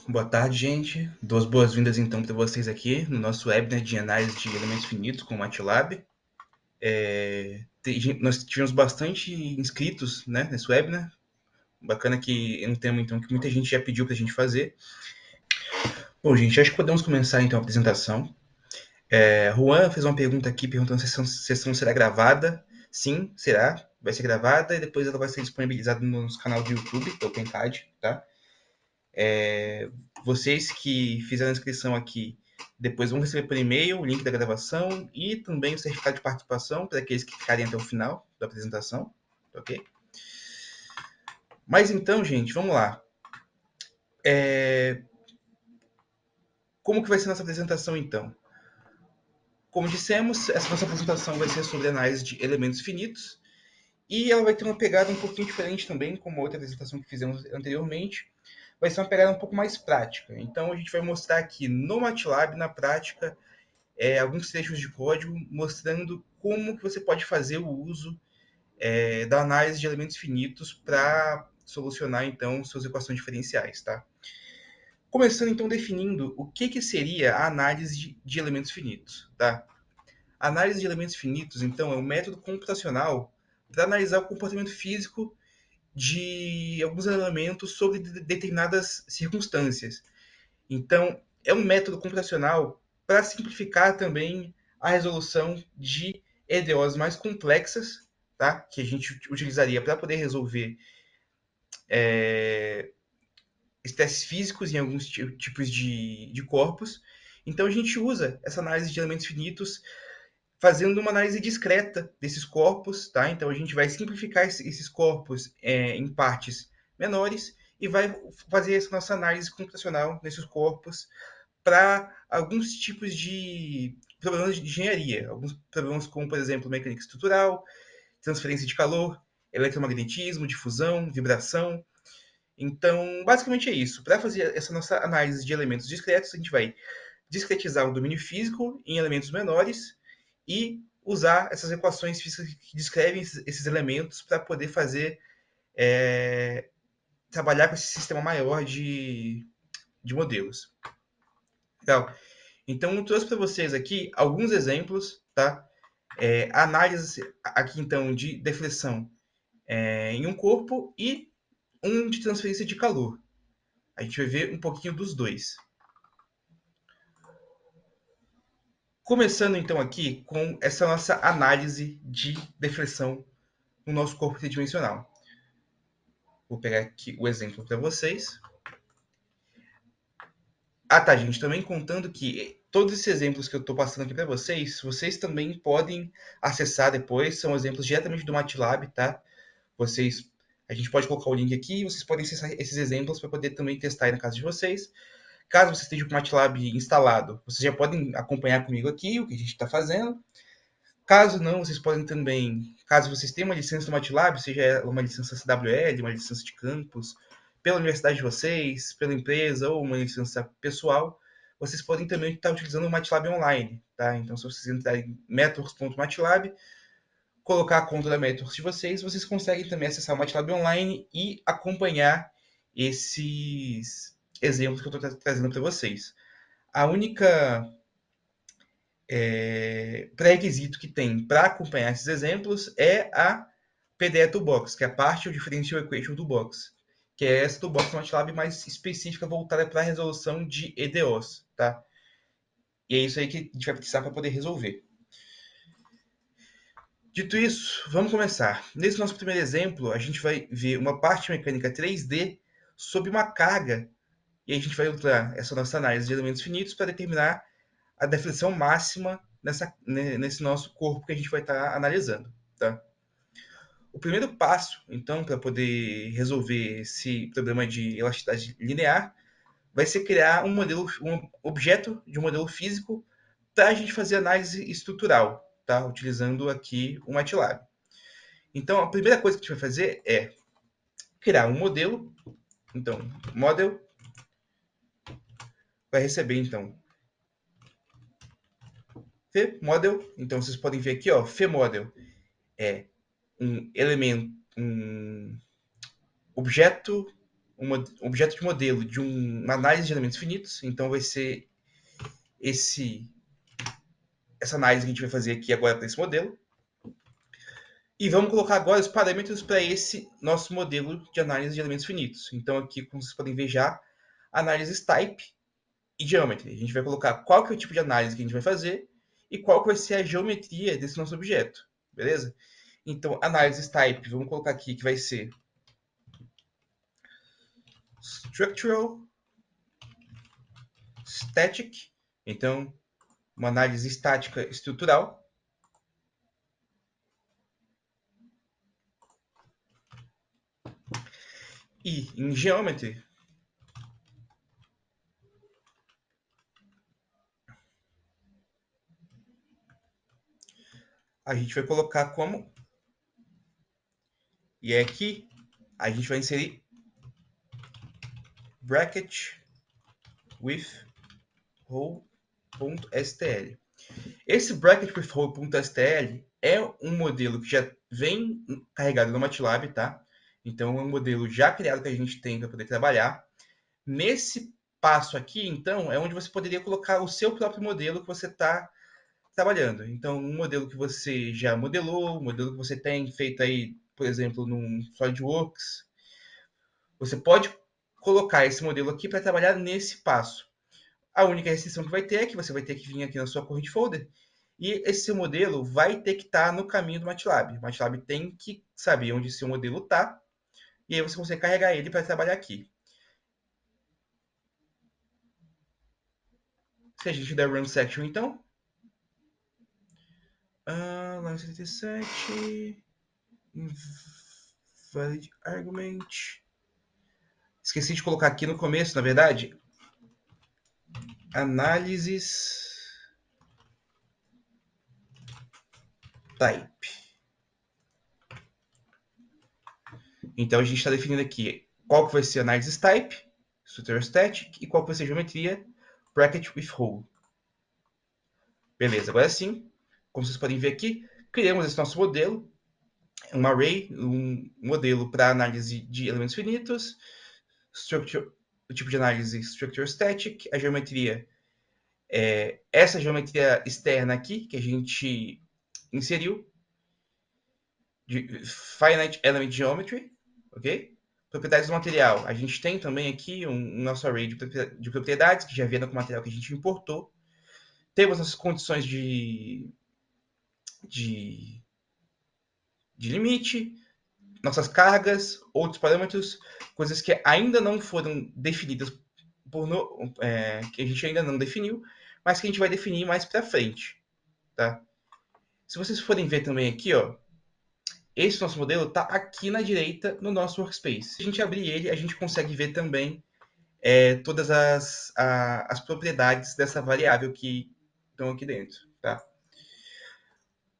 Boa tarde, gente. Duas boas-vindas então para vocês aqui no nosso webinar de análise de elementos finitos com o MATLAB. Nós tivemos bastante inscritos, né, nesse webinar. Bacana que é um tema então que muita gente já pediu para a gente fazer. Bom, gente, acho que podemos começar então a apresentação. Juan fez uma pergunta aqui perguntando se a sessão será gravada. Sim, será. Vai ser gravada e depois ela vai ser disponibilizada no nosso canal de YouTube, do OpenCAD, tá? Vocês que fizeram a inscrição aqui, depois vão receber por e-mail o link da gravação e também o certificado de participação para aqueles que ficarem até o final da apresentação, ok? Mas então, gente, vamos lá. Como que vai ser nossa apresentação, então? Como dissemos, essa nossa apresentação vai ser sobre análise de elementos finitos e ela vai ter uma pegada um pouquinho diferente também, como a outra apresentação que fizemos anteriormente. Vai ser uma pegada um pouco mais prática. Então, a gente vai mostrar aqui no MATLAB, na prática, alguns trechos de código mostrando como que você pode fazer o uso da análise de elementos finitos para solucionar, então, suas equações diferenciais, tá? Começando, então, definindo o que seria a análise de elementos finitos, tá? A análise de elementos finitos, então, é um método computacional para analisar o comportamento físico de alguns elementos sobre determinadas circunstâncias. Então, é um método computacional para simplificar também a resolução de EDOs mais complexas, tá? Que a gente utilizaria para poder resolver estresses físicos em alguns tipos de corpos. Então, a gente usa essa análise de elementos finitos fazendo uma análise discreta desses corpos, tá? Então, a gente vai simplificar esses corpos em partes menores e vai fazer essa nossa análise computacional nesses corpos para alguns tipos de problemas de engenharia. Alguns problemas como, por exemplo, mecânica estrutural, transferência de calor, eletromagnetismo, difusão, vibração. Então, basicamente é isso. Para fazer essa nossa análise de elementos discretos, a gente vai discretizar o domínio físico em elementos menores e usar essas equações físicas que descrevem esses elementos para poder fazer trabalhar com esse sistema maior de modelos. Legal. Então, eu trouxe para vocês aqui alguns exemplos, tá? Análise aqui, então, de deflexão em um corpo e um de transferência de calor. A gente vai ver um pouquinho dos dois. Começando, então, aqui com essa nossa análise de deflexão no nosso corpo tridimensional. Vou pegar aqui o exemplo para vocês. Ah, tá, gente. Também contando que todos esses exemplos que eu estou passando aqui para vocês, vocês também podem acessar depois. São exemplos diretamente do MATLAB, tá? A gente pode colocar o link aqui e vocês podem acessar esses exemplos para poder também testar aí na casa de vocês. Caso você esteja com o MATLAB instalado, vocês já podem acompanhar comigo aqui o que a gente está fazendo. Caso não, vocês podem também, caso vocês tenham uma licença do MATLAB, seja uma licença CWL, uma licença de campus, pela universidade de vocês, pela empresa ou uma licença pessoal, vocês podem também estar utilizando o MATLAB online, tá? Então, se vocês entrarem em methods.matlab, colocar a conta da Metworks de vocês, vocês conseguem também acessar o MATLAB online e acompanhar esses exemplos que eu estou trazendo para vocês. A única pré-requisito que tem para acompanhar esses exemplos é a PDE Toolbox, que é a Partial Differential Equation Toolbox, que é essa toolbox do MATLAB mais específica voltada para a resolução de EDOs, tá? E é isso aí que a gente vai precisar para poder resolver. Dito isso, vamos começar. Nesse nosso primeiro exemplo, a gente vai ver uma parte mecânica 3D sob uma carga, e a gente vai usar essa nossa análise de elementos finitos para determinar a deflexão máxima nesse nosso corpo que a gente vai estar analisando. Tá? O primeiro passo, então, para poder resolver esse problema de elasticidade linear, vai ser criar um objeto de um modelo físico para a gente fazer análise estrutural, tá? Utilizando aqui o MATLAB. Então, a primeira coisa que a gente vai fazer é criar um modelo. Então, model vai receber, então, model. Então, vocês podem ver aqui, ó, model é um elemento, um objeto um objeto de modelo de uma análise de elementos finitos. Então, vai ser essa análise que a gente vai fazer aqui agora para esse modelo. E vamos colocar agora os parâmetros para esse nosso modelo de análise de elementos finitos. Então, aqui, como vocês podem ver já, análises type e geometry. A gente vai colocar qual que é o tipo de análise que a gente vai fazer e qual que vai ser a geometria desse nosso objeto, beleza? Então, análises type, vamos colocar aqui que vai ser structural, static, então, uma análise estática estrutural. E em geometry, a gente vai colocar como, e é aqui a gente vai inserir bracket with hole.stl. Esse bracket with hole.stl é um modelo que já vem carregado no MATLAB, tá? Então é um modelo já criado que a gente tem para poder trabalhar. Nesse passo aqui, então, é onde você poderia colocar o seu próprio modelo que você está trabalhando. Então, um modelo que você já modelou, um modelo que você tem feito aí, por exemplo, num SolidWorks, você pode colocar esse modelo aqui para trabalhar nesse passo. A única restrição que vai ter é que você vai ter que vir aqui na sua corrente folder e esse seu modelo vai ter que estar no caminho do MATLAB. O MATLAB tem que saber onde seu modelo está e aí você consegue carregar ele para trabalhar aqui. Se a gente der run section, então, line 77, invalid argument. Esqueci de colocar aqui no começo, na verdade, análises type. Então a gente está definindo aqui qual que vai ser a análise type, structure static, e qual que vai ser a geometria, bracket with hole. Beleza, agora sim, como vocês podem ver aqui, criamos esse nosso modelo, um array, um modelo para análise de elementos finitos, structure, o tipo de análise structure static, a geometria é essa geometria externa aqui que a gente inseriu, de finite element geometry, ok? Propriedades do material. A gente tem também aqui um nosso array de propriedades que já vem com o material que a gente importou. Temos as condições de, de limite, nossas cargas, outros parâmetros, coisas que ainda não foram definidas que a gente ainda não definiu, mas que a gente vai definir mais para frente, tá? Se vocês forem ver também aqui, ó, esse nosso modelo está aqui na direita no nosso workspace. Se a gente abrir ele, a gente consegue ver também todas as propriedades dessa variável que estão aqui dentro, tá?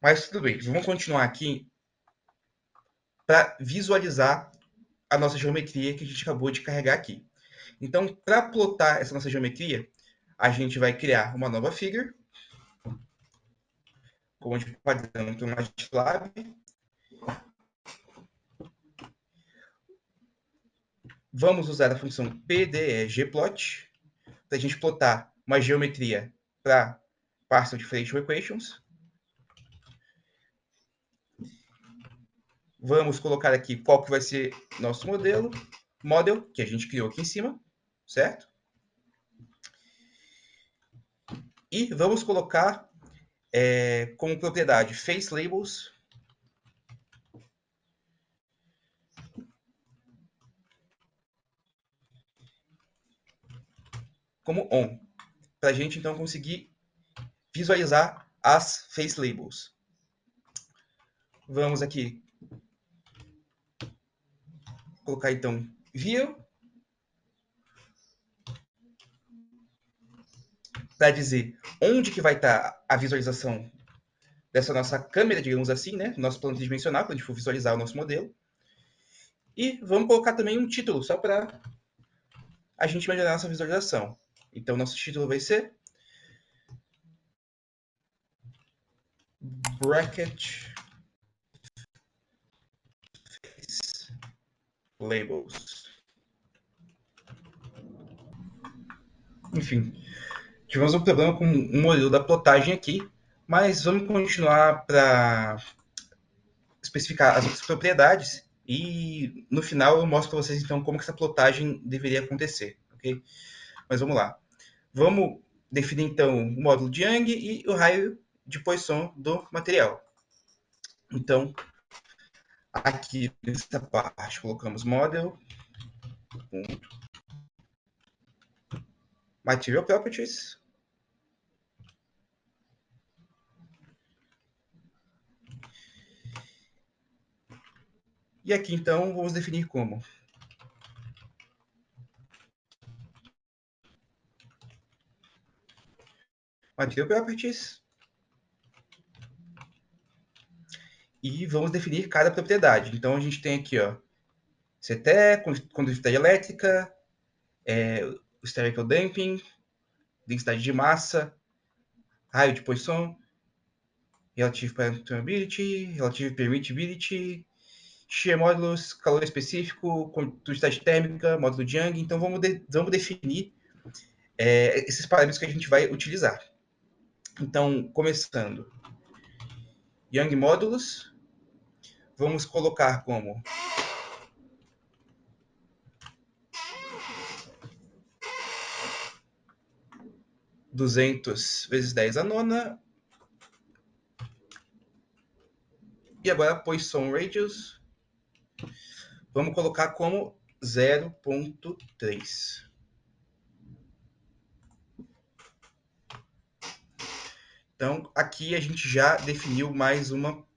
Mas tudo bem, vamos continuar aqui para visualizar a nossa geometria que a gente acabou de carregar aqui. Então, para plotar essa nossa geometria, a gente vai criar uma nova figure, como de padrão para o MATLAB. Vamos usar a função pdegplot para a gente plotar uma geometria para partial differential equations. Vamos colocar aqui qual que vai ser nosso model, que a gente criou aqui em cima, certo? E vamos colocar como propriedade face labels como on, para a gente então conseguir visualizar as face labels. Vamos aqui colocar então view para dizer onde que vai estar a visualização dessa nossa câmera, digamos assim, né? Nosso plano tridimensional, quando a gente for visualizar o nosso modelo. E vamos colocar também um título, só para a gente melhorar nossa visualização. Então, nosso título vai ser Bracket Labels. Enfim, tivemos um problema com o modelo da plotagem aqui, mas vamos continuar para especificar as outras propriedades e no final eu mostro para vocês então como que essa plotagem deveria acontecer, ok? Mas vamos lá. Vamos definir então o módulo de Young e o raio de Poisson do material. Então, aqui nessa parte colocamos model, material properties. E aqui então vamos definir como material properties e vamos definir cada propriedade. Então a gente tem aqui, ó, CT, condutividade elétrica, spherical damping, densidade de massa, raio de Poisson, relative permeability, relative permittivity, shear modulus, calor específico, condutividade térmica, módulo de Young. Então vamos definir esses parâmetros que a gente vai utilizar. Então, começando, Young modulus, vamos colocar como 200 vezes 10 a nona. E agora Poisson radius, vamos colocar como 0,3. Então, aqui a gente já definiu mais uma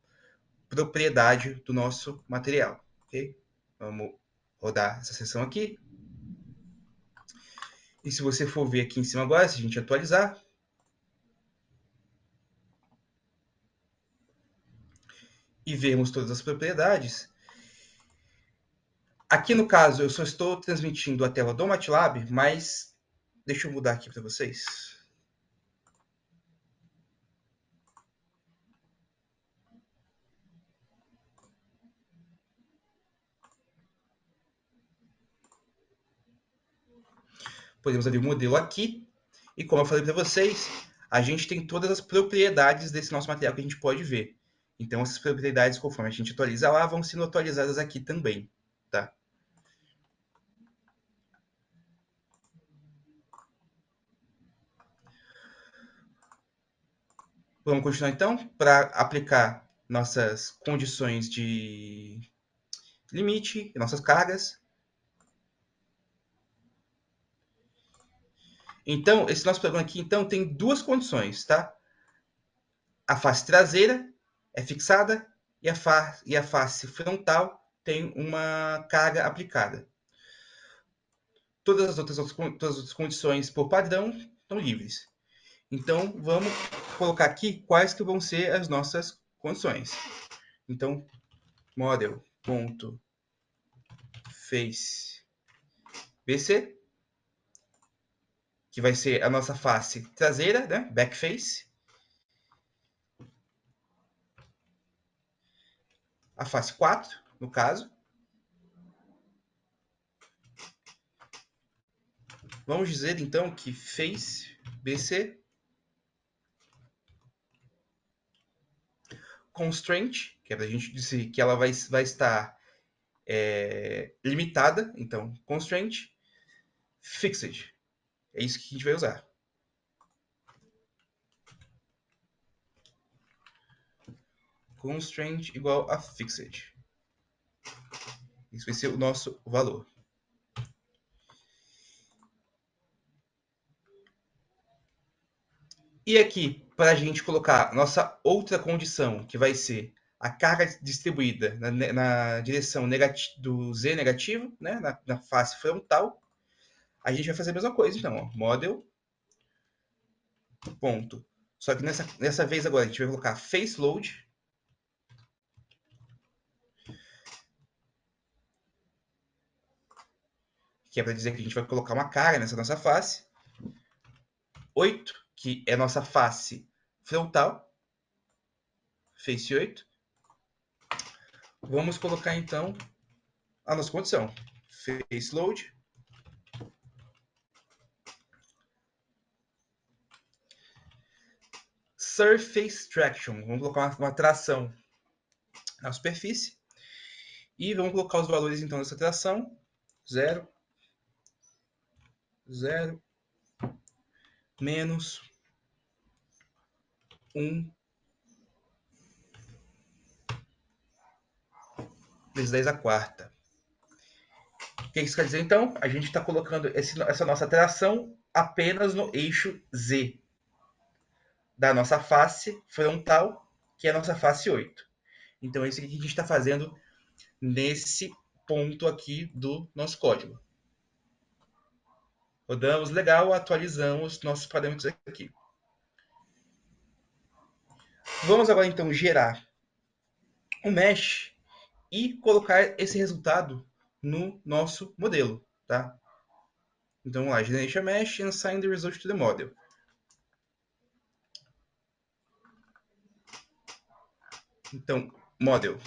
propriedade do nosso material, ok? Vamos rodar essa seção aqui. E se você for ver aqui em cima agora, se a gente atualizar, e vermos todas as propriedades, aqui no caso eu só estou transmitindo a tela do MATLAB, mas deixa eu mudar aqui para vocês. Podemos abrir o modelo aqui, e como eu falei para vocês, a gente tem todas as propriedades desse nosso material que a gente pode ver. Então, essas propriedades, conforme a gente atualiza lá, vão sendo atualizadas aqui também, tá? Vamos continuar então para aplicar nossas condições de limite, nossas cargas. Então, esse nosso programa aqui então tem duas condições, tá? A face traseira é fixada e a face frontal tem uma carga aplicada. Todas as outras condições por padrão estão livres. Então, vamos colocar aqui quais que vão ser as nossas condições. Então, model.face BC, que vai ser a nossa face traseira, né? Back face. A face 4, no caso. Vamos dizer, então, que face BC constraint, que é para a gente dizer que ela vai estar limitada, então constraint, fixed. É isso que a gente vai usar. Constraint igual a fixed. Isso vai ser o nosso valor. E aqui, para a gente colocar nossa outra condição, que vai ser a carga distribuída na direção do Z negativo, né, na face frontal, a gente vai fazer a mesma coisa. Então, ó, model, ponto. Só que nessa vez agora a gente vai colocar face load, que é para dizer que a gente vai colocar uma carga nessa nossa face. 8, que é nossa face frontal, face 8. Vamos colocar então a nossa condição. Face load Surface Traction. Vamos colocar uma tração na superfície. E vamos colocar os valores, então, dessa tração. 0, 0, menos 1, vezes 10 a quarta. O que isso quer dizer, então? A gente está colocando essa nossa tração apenas no eixo Z da nossa face frontal, que é a nossa face 8. Então, é isso que a gente está fazendo nesse ponto aqui do nosso código. Rodamos, legal, atualizamos nossos parâmetros aqui. Vamos agora, então, gerar um mesh e colocar esse resultado no nosso modelo, tá? Então, vamos lá, generate a mesh and assign the result to the model. Então, model.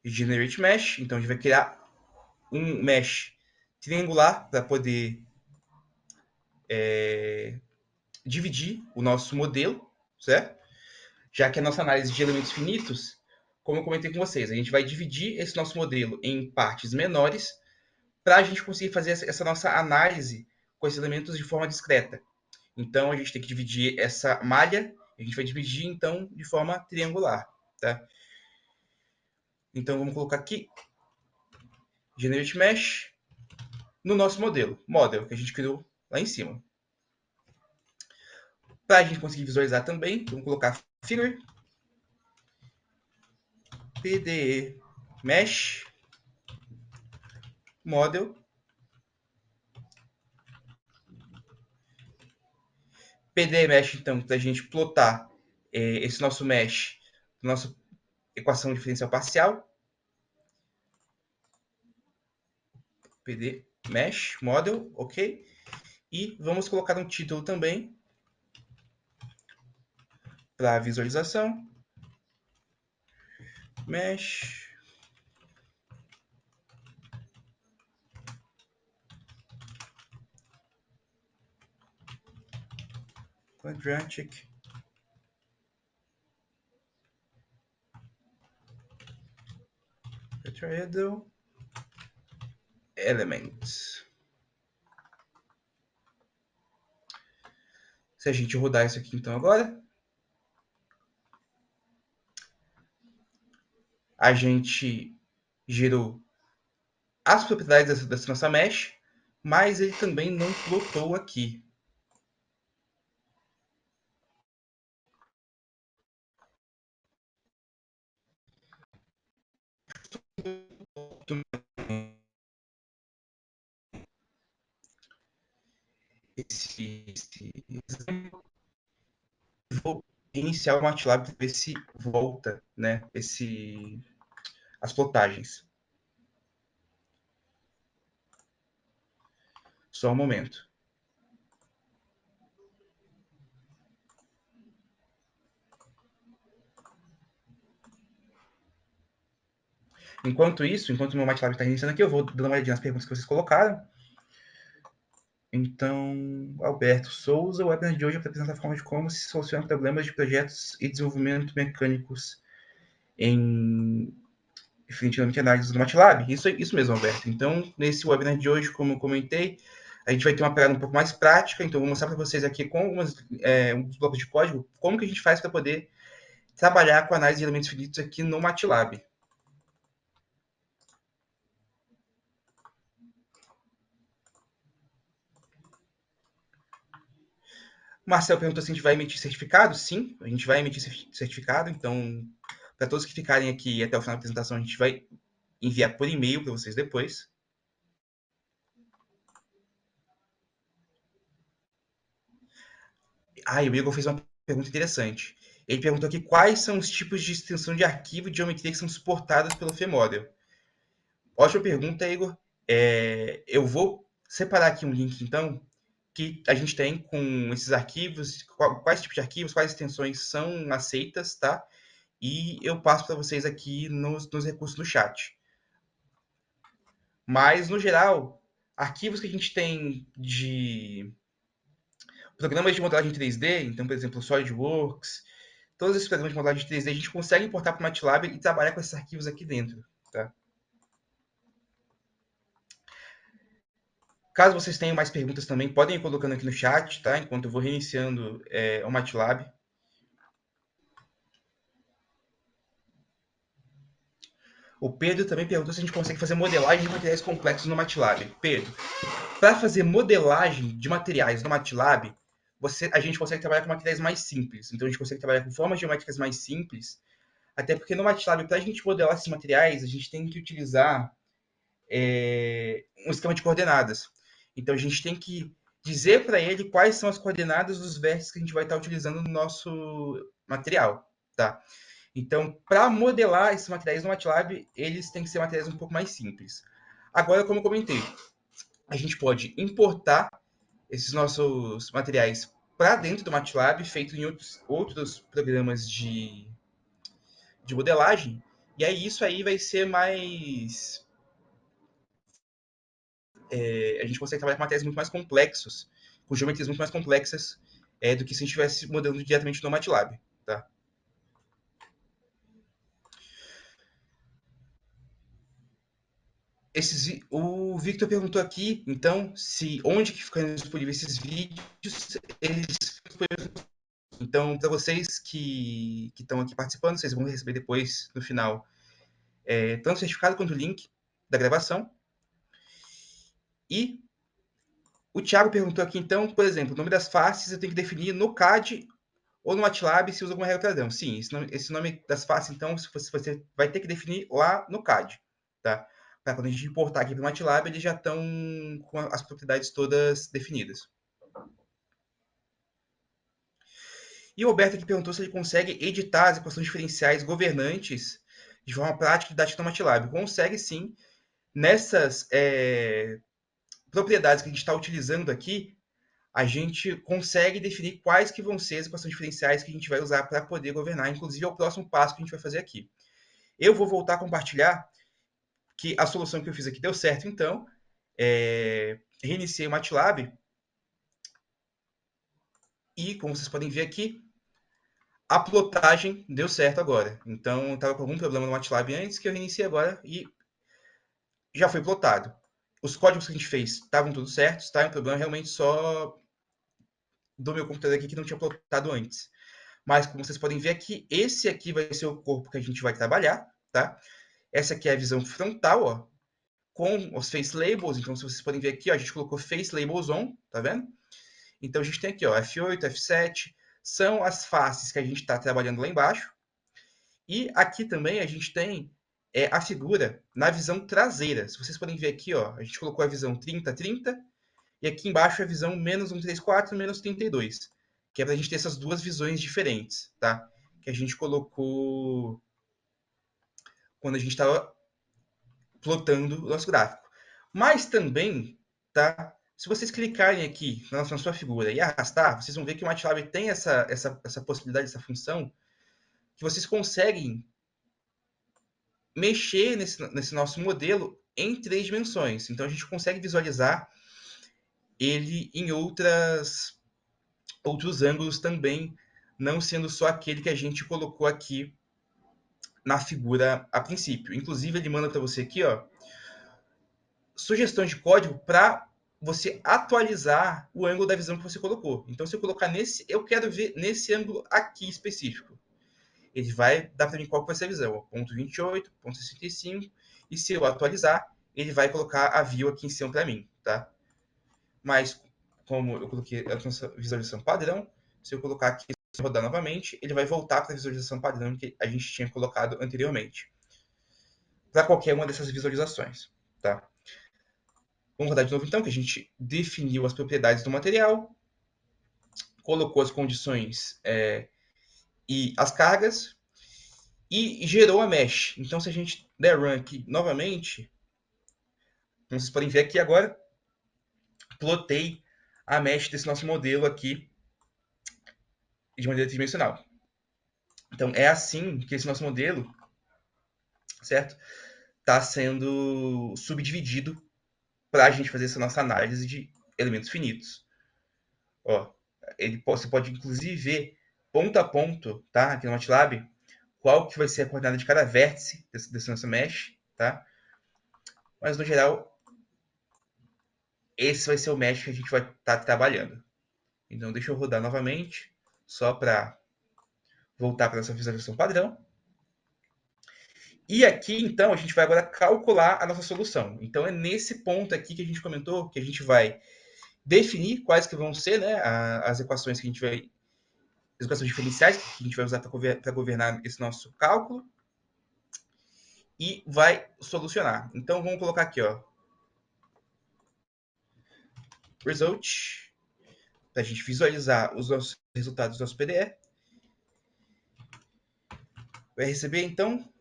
Generate mesh. Então, a gente vai criar um mesh triangular para poder dividir o nosso modelo, certo? Já que a nossa análise de elementos finitos, como eu comentei com vocês, a gente vai dividir esse nosso modelo em partes menores para a gente conseguir fazer essa nossa análise com esses elementos de forma discreta. Então, a gente tem que dividir essa malha, a gente vai dividir, então, de forma triangular, tá? Então, vamos colocar aqui, Generate Mesh, no nosso modelo, Model, que a gente criou lá em cima. Para a gente conseguir visualizar também, vamos colocar Figure, PDE Mesh, Model, PDE Mesh, então, para a gente plotar esse nosso mesh, nossa equação diferencial parcial, PD Mesh, Model, ok? E vamos colocar um título também para visualização. Mesh. Quadratic. Tetrahedral. Elements. Se a gente rodar isso aqui então agora, a gente gerou as propriedades dessa nossa mesh, mas ele também não plotou aqui. Vou iniciar o MATLAB para ver se volta, né, as plotagens. Só um momento. Enquanto isso, enquanto o meu MATLAB está iniciando aqui, eu vou dando uma olhadinha nas perguntas que vocês colocaram. Então, Alberto Souza, o webinar de hoje apresenta a forma de como se soluciona problemas de projetos e desenvolvimento mecânicos em definitivamente análise do MATLAB. Isso mesmo, Alberto. Então, nesse webinar de hoje, como eu comentei, a gente vai ter uma pegada um pouco mais prática. Então, eu vou mostrar para vocês aqui com alguns blocos de código como que a gente faz para poder trabalhar com análise de elementos finitos aqui no MATLAB. Marcel perguntou se a gente vai emitir certificado. Sim, a gente vai emitir certificado. Então, para todos que ficarem aqui até o final da apresentação, a gente vai enviar por e-mail para vocês depois. O Igor fez uma pergunta interessante. Ele perguntou aqui quais são os tipos de extensão de arquivo de geometria que são suportados pelo FEModel. Ótima pergunta, Igor. Eu vou separar aqui um link, então, que a gente tem com esses arquivos, quais tipos de arquivos, quais extensões são aceitas, tá? E eu passo para vocês aqui nos recursos do chat. Mas, no geral, arquivos que a gente tem de programas de modelagem 3D, então, por exemplo, SolidWorks, todos esses programas de modelagem 3D, a gente consegue importar para o MATLAB e trabalhar com esses arquivos aqui dentro. Tá? Caso vocês tenham mais perguntas também, podem ir colocando aqui no chat, tá? Enquanto eu vou reiniciando o MATLAB. O Pedro também perguntou se a gente consegue fazer modelagem de materiais complexos no MATLAB. Pedro, para fazer modelagem de materiais no MATLAB, a gente consegue trabalhar com materiais mais simples. Então, a gente consegue trabalhar com formas geométricas mais simples, até porque no MATLAB, para a gente modelar esses materiais, a gente tem que utilizar um esquema de coordenadas. Então, a gente tem que dizer para ele quais são as coordenadas dos vértices que a gente vai estar utilizando no nosso material. Tá? Então, para modelar esses materiais no MATLAB, eles têm que ser materiais um pouco mais simples. Agora, como eu comentei, a gente pode importar esses nossos materiais para dentro do MATLAB, feito em outros programas de modelagem, e aí isso aí vai ser mais... a gente consegue trabalhar com materiais muito mais complexos, com geometrias muito mais complexas do que se a gente estivesse modelando diretamente no MATLAB. Tá? O Victor perguntou aqui, então, se onde que ficam disponíveis esses vídeos. Então, para vocês que estão aqui participando, vocês vão receber depois, no final, tanto o certificado quanto o link da gravação. E o Thiago perguntou aqui, então, por exemplo, o nome das faces eu tenho que definir no CAD ou no MATLAB se usa alguma regra padrão. Sim, esse nome das faces, então, você vai ter que definir lá no CAD. Tá? Para quando a gente importar aqui para o MATLAB, eles já estão com as propriedades todas definidas. E o Roberto aqui perguntou se ele consegue editar as equações diferenciais governantes de forma prática e didática no MATLAB. Consegue sim. Nessas propriedades que a gente está utilizando aqui, a gente consegue definir quais que vão ser as equações diferenciais que a gente vai usar para poder governar. Inclusive, é o próximo passo que a gente vai fazer aqui. Eu vou voltar a compartilhar que a solução que eu fiz aqui deu certo, então. Reiniciei o MATLAB e, como vocês podem ver aqui, a plotagem deu certo agora. Então, estava com algum problema no MATLAB antes, que eu reiniciei agora e já foi plotado. Os códigos que a gente fez estavam tudo certos, tá? O problema realmente só do meu computador aqui que não tinha plotado antes. Mas, como vocês podem ver aqui, esse aqui vai ser o corpo que a gente vai trabalhar, tá? Essa aqui é a visão frontal, ó, com os face labels. Então, se vocês podem ver aqui, ó, a gente colocou face labels on, tá vendo? Então, a gente tem aqui, ó, F8, F7, são as faces que a gente está trabalhando lá embaixo. E aqui também a gente tem a figura na visão traseira. Se vocês podem ver aqui, ó, a gente colocou a visão 30-30 e aqui embaixo a visão menos 134, menos 32, que é para a gente ter essas duas visões diferentes, tá? Que a gente colocou quando a gente estava plotando o nosso gráfico. Mas também, tá? Se vocês clicarem aqui na sua figura e arrastar, vocês vão ver que o MATLAB tem essa possibilidade, essa função, que vocês conseguem mexer nesse nosso modelo em 3 dimensões. Então, a gente consegue visualizar ele em outros ângulos também, não sendo só aquele que a gente colocou aqui na figura a princípio. Inclusive, ele manda para você aqui, ó, sugestões de código para você atualizar o ângulo da visão que você colocou. Então, se eu colocar nesse, eu quero ver nesse ângulo aqui específico. Ele vai dar para mim qual vai ser a visão, ponto 28, ponto 65, e se eu atualizar, ele vai colocar a view aqui em cima para mim, tá? Mas, como eu coloquei a nossa visualização padrão, se eu colocar aqui e rodar novamente, ele vai voltar para a visualização padrão que a gente tinha colocado anteriormente, para qualquer uma dessas visualizações, tá? Vamos rodar de novo então, que a gente definiu as propriedades do material, colocou as condições e as cargas, e gerou a mesh. Então, se a gente der run aqui novamente, como vocês podem ver aqui agora, plotei a mesh desse nosso modelo aqui de maneira tridimensional. Então, é assim que esse nosso modelo, certo? está sendo subdividido para a gente fazer essa nossa análise de elementos finitos. Ó, você pode inclusive ver ponto a ponto, tá? Aqui no MATLAB, qual que vai ser a coordenada de cada vértice desse nosso mesh, tá? Mas no geral, esse vai ser o mesh que a gente vai estar trabalhando. Então deixa eu rodar novamente, só para voltar para essa visualização padrão. E aqui, então, a gente vai agora calcular a nossa solução. Então, é nesse ponto aqui que a gente comentou que a gente vai definir quais que vão ser, né, as equações que a gente vai, as equações diferenciais que a gente vai usar para governar esse nosso cálculo e vai solucionar. Então, vamos colocar aqui, ó, result, para a gente visualizar os nossos resultados do nosso PDE. Vai receber, então,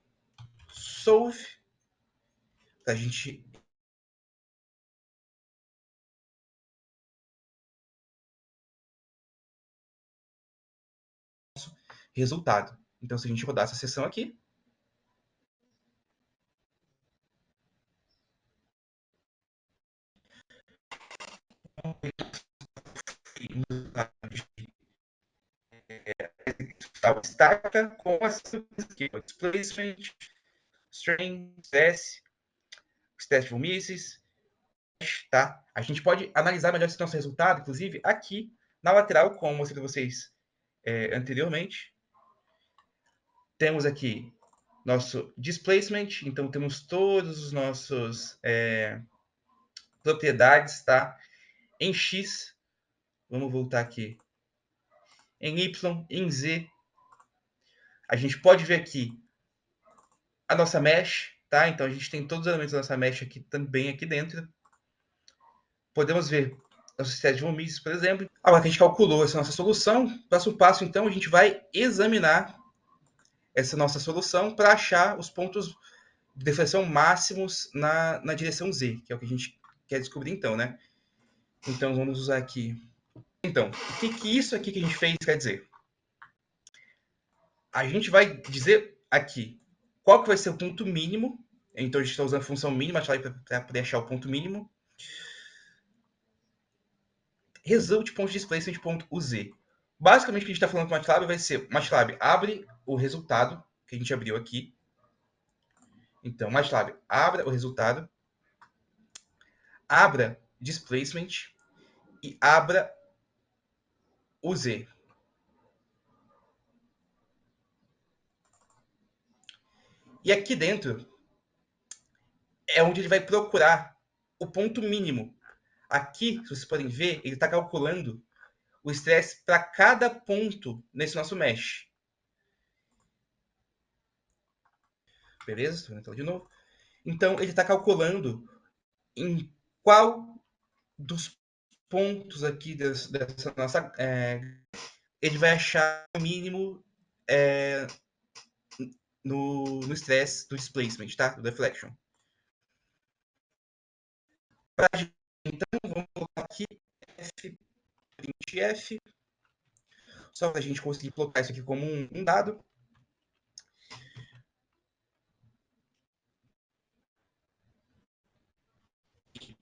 solve, para a gente resultado. Então, se a gente rodar essa seção aqui, destaca com as displacement, strain, stress, stress vomices, tá? A gente pode analisar melhor esse nosso resultado, inclusive, aqui na lateral, como eu mostrei para vocês anteriormente. Temos aqui nosso displacement, então temos todos os nossos propriedades, tá? Em X, vamos voltar aqui, em Y, em Z, a gente pode ver aqui a nossa mesh, tá? Então a gente tem todos os elementos da nossa mesh aqui também aqui dentro. Podemos ver nossos testes de Vomices, por exemplo. Agora que a gente calculou essa nossa solução, próximo passo, então, a gente vai examinar essa nossa solução para achar os pontos de deflexão máximos na direção Z, que é o que a gente quer descobrir então, né? Então, vamos usar aqui. Então, o que isso aqui que a gente fez quer dizer? A gente vai dizer aqui qual que vai ser o ponto mínimo. Então, a gente está usando a função mínima para poder achar o ponto mínimo. Result.displacement.uz. Basicamente, o que a gente está falando com o MATLAB vai ser: o MATLAB abre o resultado que a gente abriu aqui. Então, MATLAB abra o resultado, abra displacement e abra o Z. E aqui dentro é onde ele vai procurar o ponto mínimo. Aqui, se vocês podem ver, ele está calculando o estresse para cada ponto nesse nosso mesh. Beleza? Estou vendo de novo. Então, ele está calculando em qual dos pontos aqui dessa nossa. Ele vai achar o mínimo no stress do displacement, tá? Do deflection. Pra gente, então, vamos colocar aqui f, só para a gente conseguir colocar isso aqui como um dado.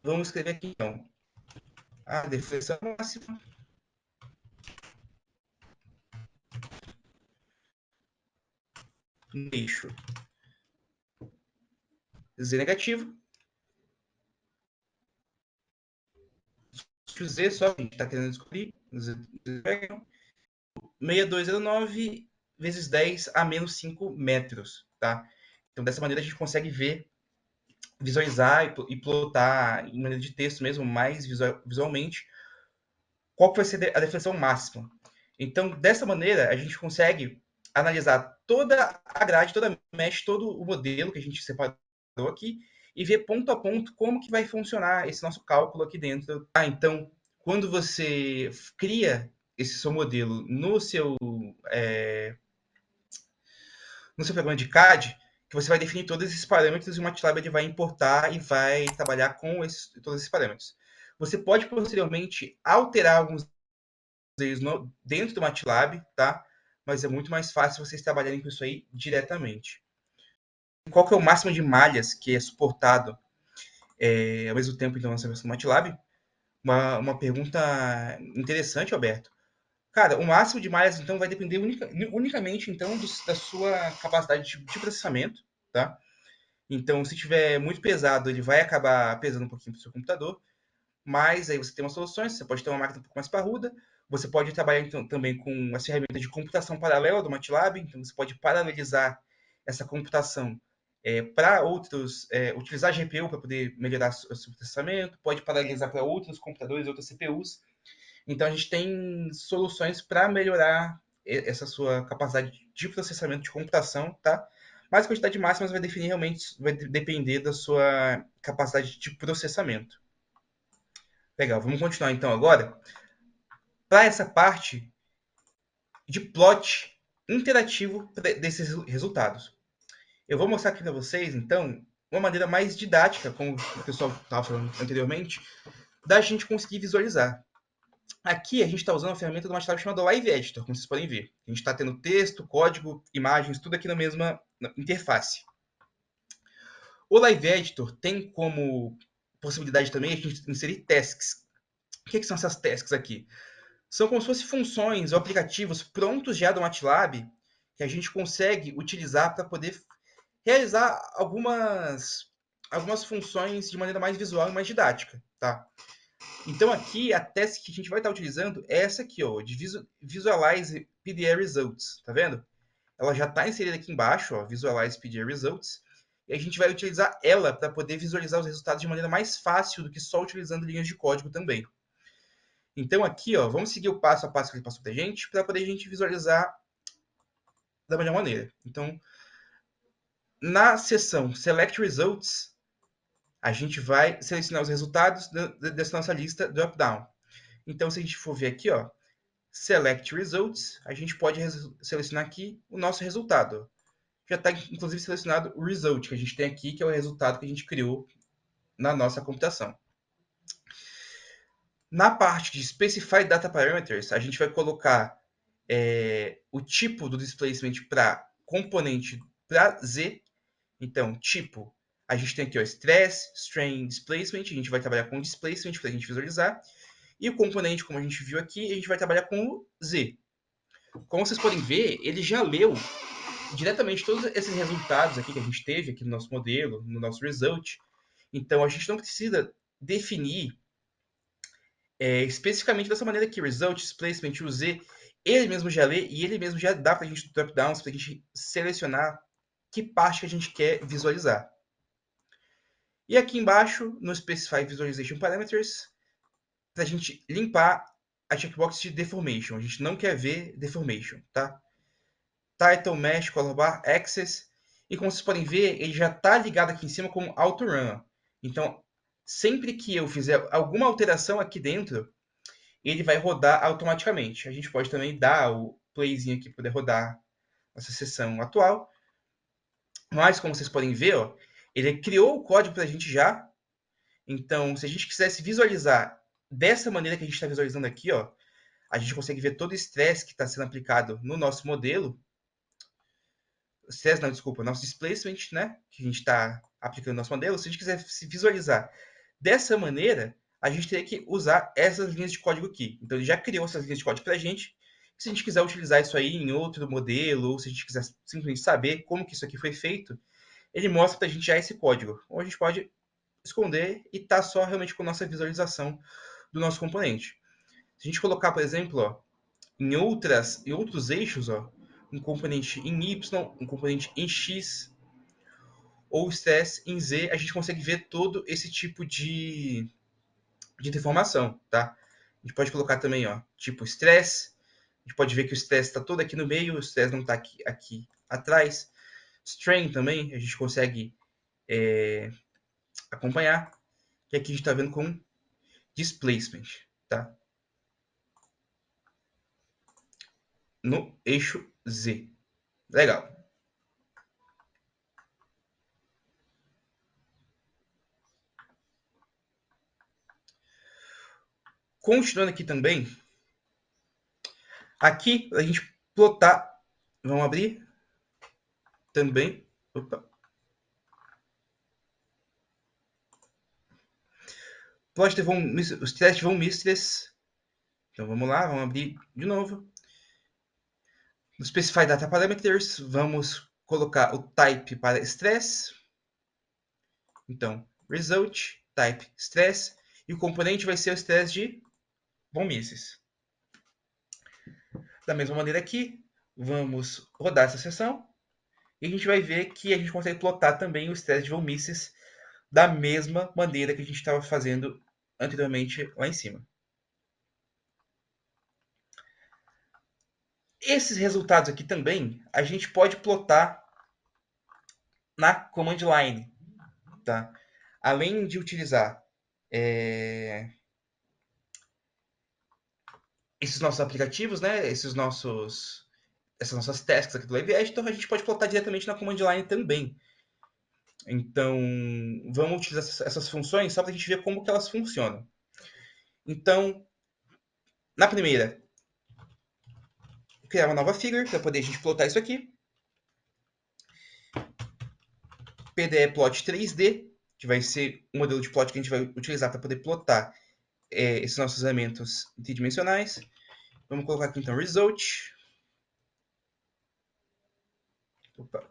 Vamos escrever aqui, então, a deflexão máxima no eixo Z negativo. Z só a gente está querendo descobrir. 6209 vezes 10 a menos 5 metros, tá? Então, dessa maneira, a gente consegue ver, visualizar e plotar em maneira de texto mesmo, mais visualmente, qual vai ser a deflexão máxima. Então, dessa maneira, a gente consegue analisar toda a grade, toda a mesh, todo o modelo que a gente separou aqui e ver ponto a ponto como que vai funcionar esse nosso cálculo aqui dentro. Então, quando você cria esse seu modelo no seu programa de CAD, que você vai definir todos esses parâmetros e o MATLAB ele vai importar e vai trabalhar com todos esses parâmetros. Você pode posteriormente alterar alguns deles dentro do MATLAB, tá? Mas é muito mais fácil vocês trabalharem com isso aí diretamente. qual que é o máximo de malhas que é suportado ao mesmo tempo então nessa versão do MATLAB. Uma pergunta interessante, Alberto. Cara, o máximo de malhas então vai depender unicamente então da sua capacidade de processamento, tá? Então, se tiver muito pesado, ele vai acabar pesando um pouquinho para o seu computador. Mas aí você tem umas soluções, você pode ter uma máquina um pouco mais parruda, você pode trabalhar então, também com as ferramentas de computação paralela do MATLAB, então você pode paralelizar essa computação para outros, utilizar a GPU para poder melhorar o seu processamento, pode paralelizar para outros computadores, outras CPUs. Então a gente tem soluções para melhorar essa sua capacidade de processamento de computação, tá? Mas a quantidade máxima vai definir realmente, vai depender da sua capacidade de processamento. Legal, vamos continuar então agora para essa parte de plot interativo desses resultados. Eu vou mostrar aqui para vocês, então, uma maneira mais didática, como o pessoal estava falando anteriormente, da gente conseguir visualizar. Aqui a gente está usando uma ferramenta do MATLAB chamada Live Editor, como vocês podem ver. A gente está tendo texto, código, imagens, tudo aqui na mesma interface. O Live Editor tem como possibilidade também a gente inserir tasks. O que são essas tasks aqui? São como se fossem funções ou aplicativos prontos já do MATLAB que a gente consegue utilizar para poder realizar algumas funções de maneira mais visual e mais didática, tá? Então aqui a task que a gente vai estar utilizando é essa aqui, ó, de Visualize PDA Results, tá vendo? Ela já está inserida aqui embaixo, ó, Visualize PDA Results, e a gente vai utilizar ela para poder visualizar os resultados de maneira mais fácil do que só utilizando linhas de código também. Então aqui, ó, vamos seguir o passo a passo que ele passou para a gente, para poder a gente visualizar da melhor maneira. Então, na seção Select Results, a gente vai selecionar os resultados dessa nossa lista drop-down. Então, se a gente for ver aqui, ó, Select Results, a gente pode selecionar aqui o nosso resultado. Já está, inclusive, selecionado o result que a gente tem aqui, que é o resultado que a gente criou na nossa computação. Na parte de Specify Data Parameters, a gente vai colocar o tipo do displacement para componente para Z. Então, tipo, a gente tem aqui o stress, strain, displacement. A gente vai trabalhar com displacement para a gente visualizar. E o componente, como a gente viu aqui, a gente vai trabalhar com o Z. Como vocês podem ver, ele já leu diretamente todos esses resultados aqui que a gente teve aqui no nosso modelo, no nosso result. Então, a gente não precisa definir especificamente dessa maneira aqui, result, displacement, o Z, ele mesmo já lê e ele mesmo já dá para a gente drop-downs, para a gente selecionar que parte que a gente quer visualizar. E aqui embaixo, no Specify Visualization Parameters, para a gente limpar a checkbox de Deformation. A gente não quer ver Deformation, tá? Title, Mesh, Color Bar, Access. E como vocês podem ver, ele já está ligado aqui em cima como Auto Run. Então, sempre que eu fizer alguma alteração aqui dentro, ele vai rodar automaticamente. A gente pode também dar o playzinho aqui para poder rodar essa sessão atual. Mas, como vocês podem ver, ó, ele criou o código para a gente já. Então, se a gente quisesse visualizar dessa maneira que a gente está visualizando aqui, ó, a gente consegue ver todo o estresse que está sendo aplicado no nosso modelo. Estresse, não, desculpa, nosso displacement, né? Que a gente está aplicando no nosso modelo. Se a gente quiser se visualizar dessa maneira, a gente teria que usar essas linhas de código aqui. Então, ele já criou essas linhas de código para a gente. Se a gente quiser utilizar isso aí em outro modelo, ou se a gente quiser simplesmente saber como que isso aqui foi feito, ele mostra para a gente já esse código. Ou a gente pode esconder e tá só realmente com a nossa visualização do nosso componente. Se a gente colocar, por exemplo, ó, em outros eixos, ó, um componente em Y, um componente em X, ou stress em Z, a gente consegue ver todo esse tipo de deformação, tá? A gente pode colocar também, ó, tipo stress. A gente pode ver que o stress está todo aqui no meio, o stress não está aqui atrás. Strain também, a gente consegue acompanhar. E aqui a gente está vendo com displacement, tá? No eixo Z. Legal. Continuando aqui também, aqui a gente plotar, vamos abrir também, opa, Plot de o stress de von Mises. Então vamos lá, vamos abrir de novo. No Specify Data Parameters, vamos colocar o type para stress. Então, result, type stress, e o componente vai ser o stress de von Mises. Da mesma maneira aqui, vamos rodar essa sessão e a gente vai ver que a gente consegue plotar também o stress de von Mises da mesma maneira que a gente estava fazendo anteriormente lá em cima. Esses resultados aqui também a gente pode plotar na command line, tá? Além de utilizar esses nossos aplicativos, né? Essas nossas tasks aqui do Live Editor, a gente pode plotar diretamente na command line também. Então, vamos utilizar essas funções só para a gente ver como que elas funcionam. Então, na primeira, criar uma nova figure para poder a gente plotar isso aqui. PDE plot 3D, que vai ser um modelo de plot que a gente vai utilizar para poder plotar esses nossos elementos tridimensionais. Vamos colocar aqui então result. Opa.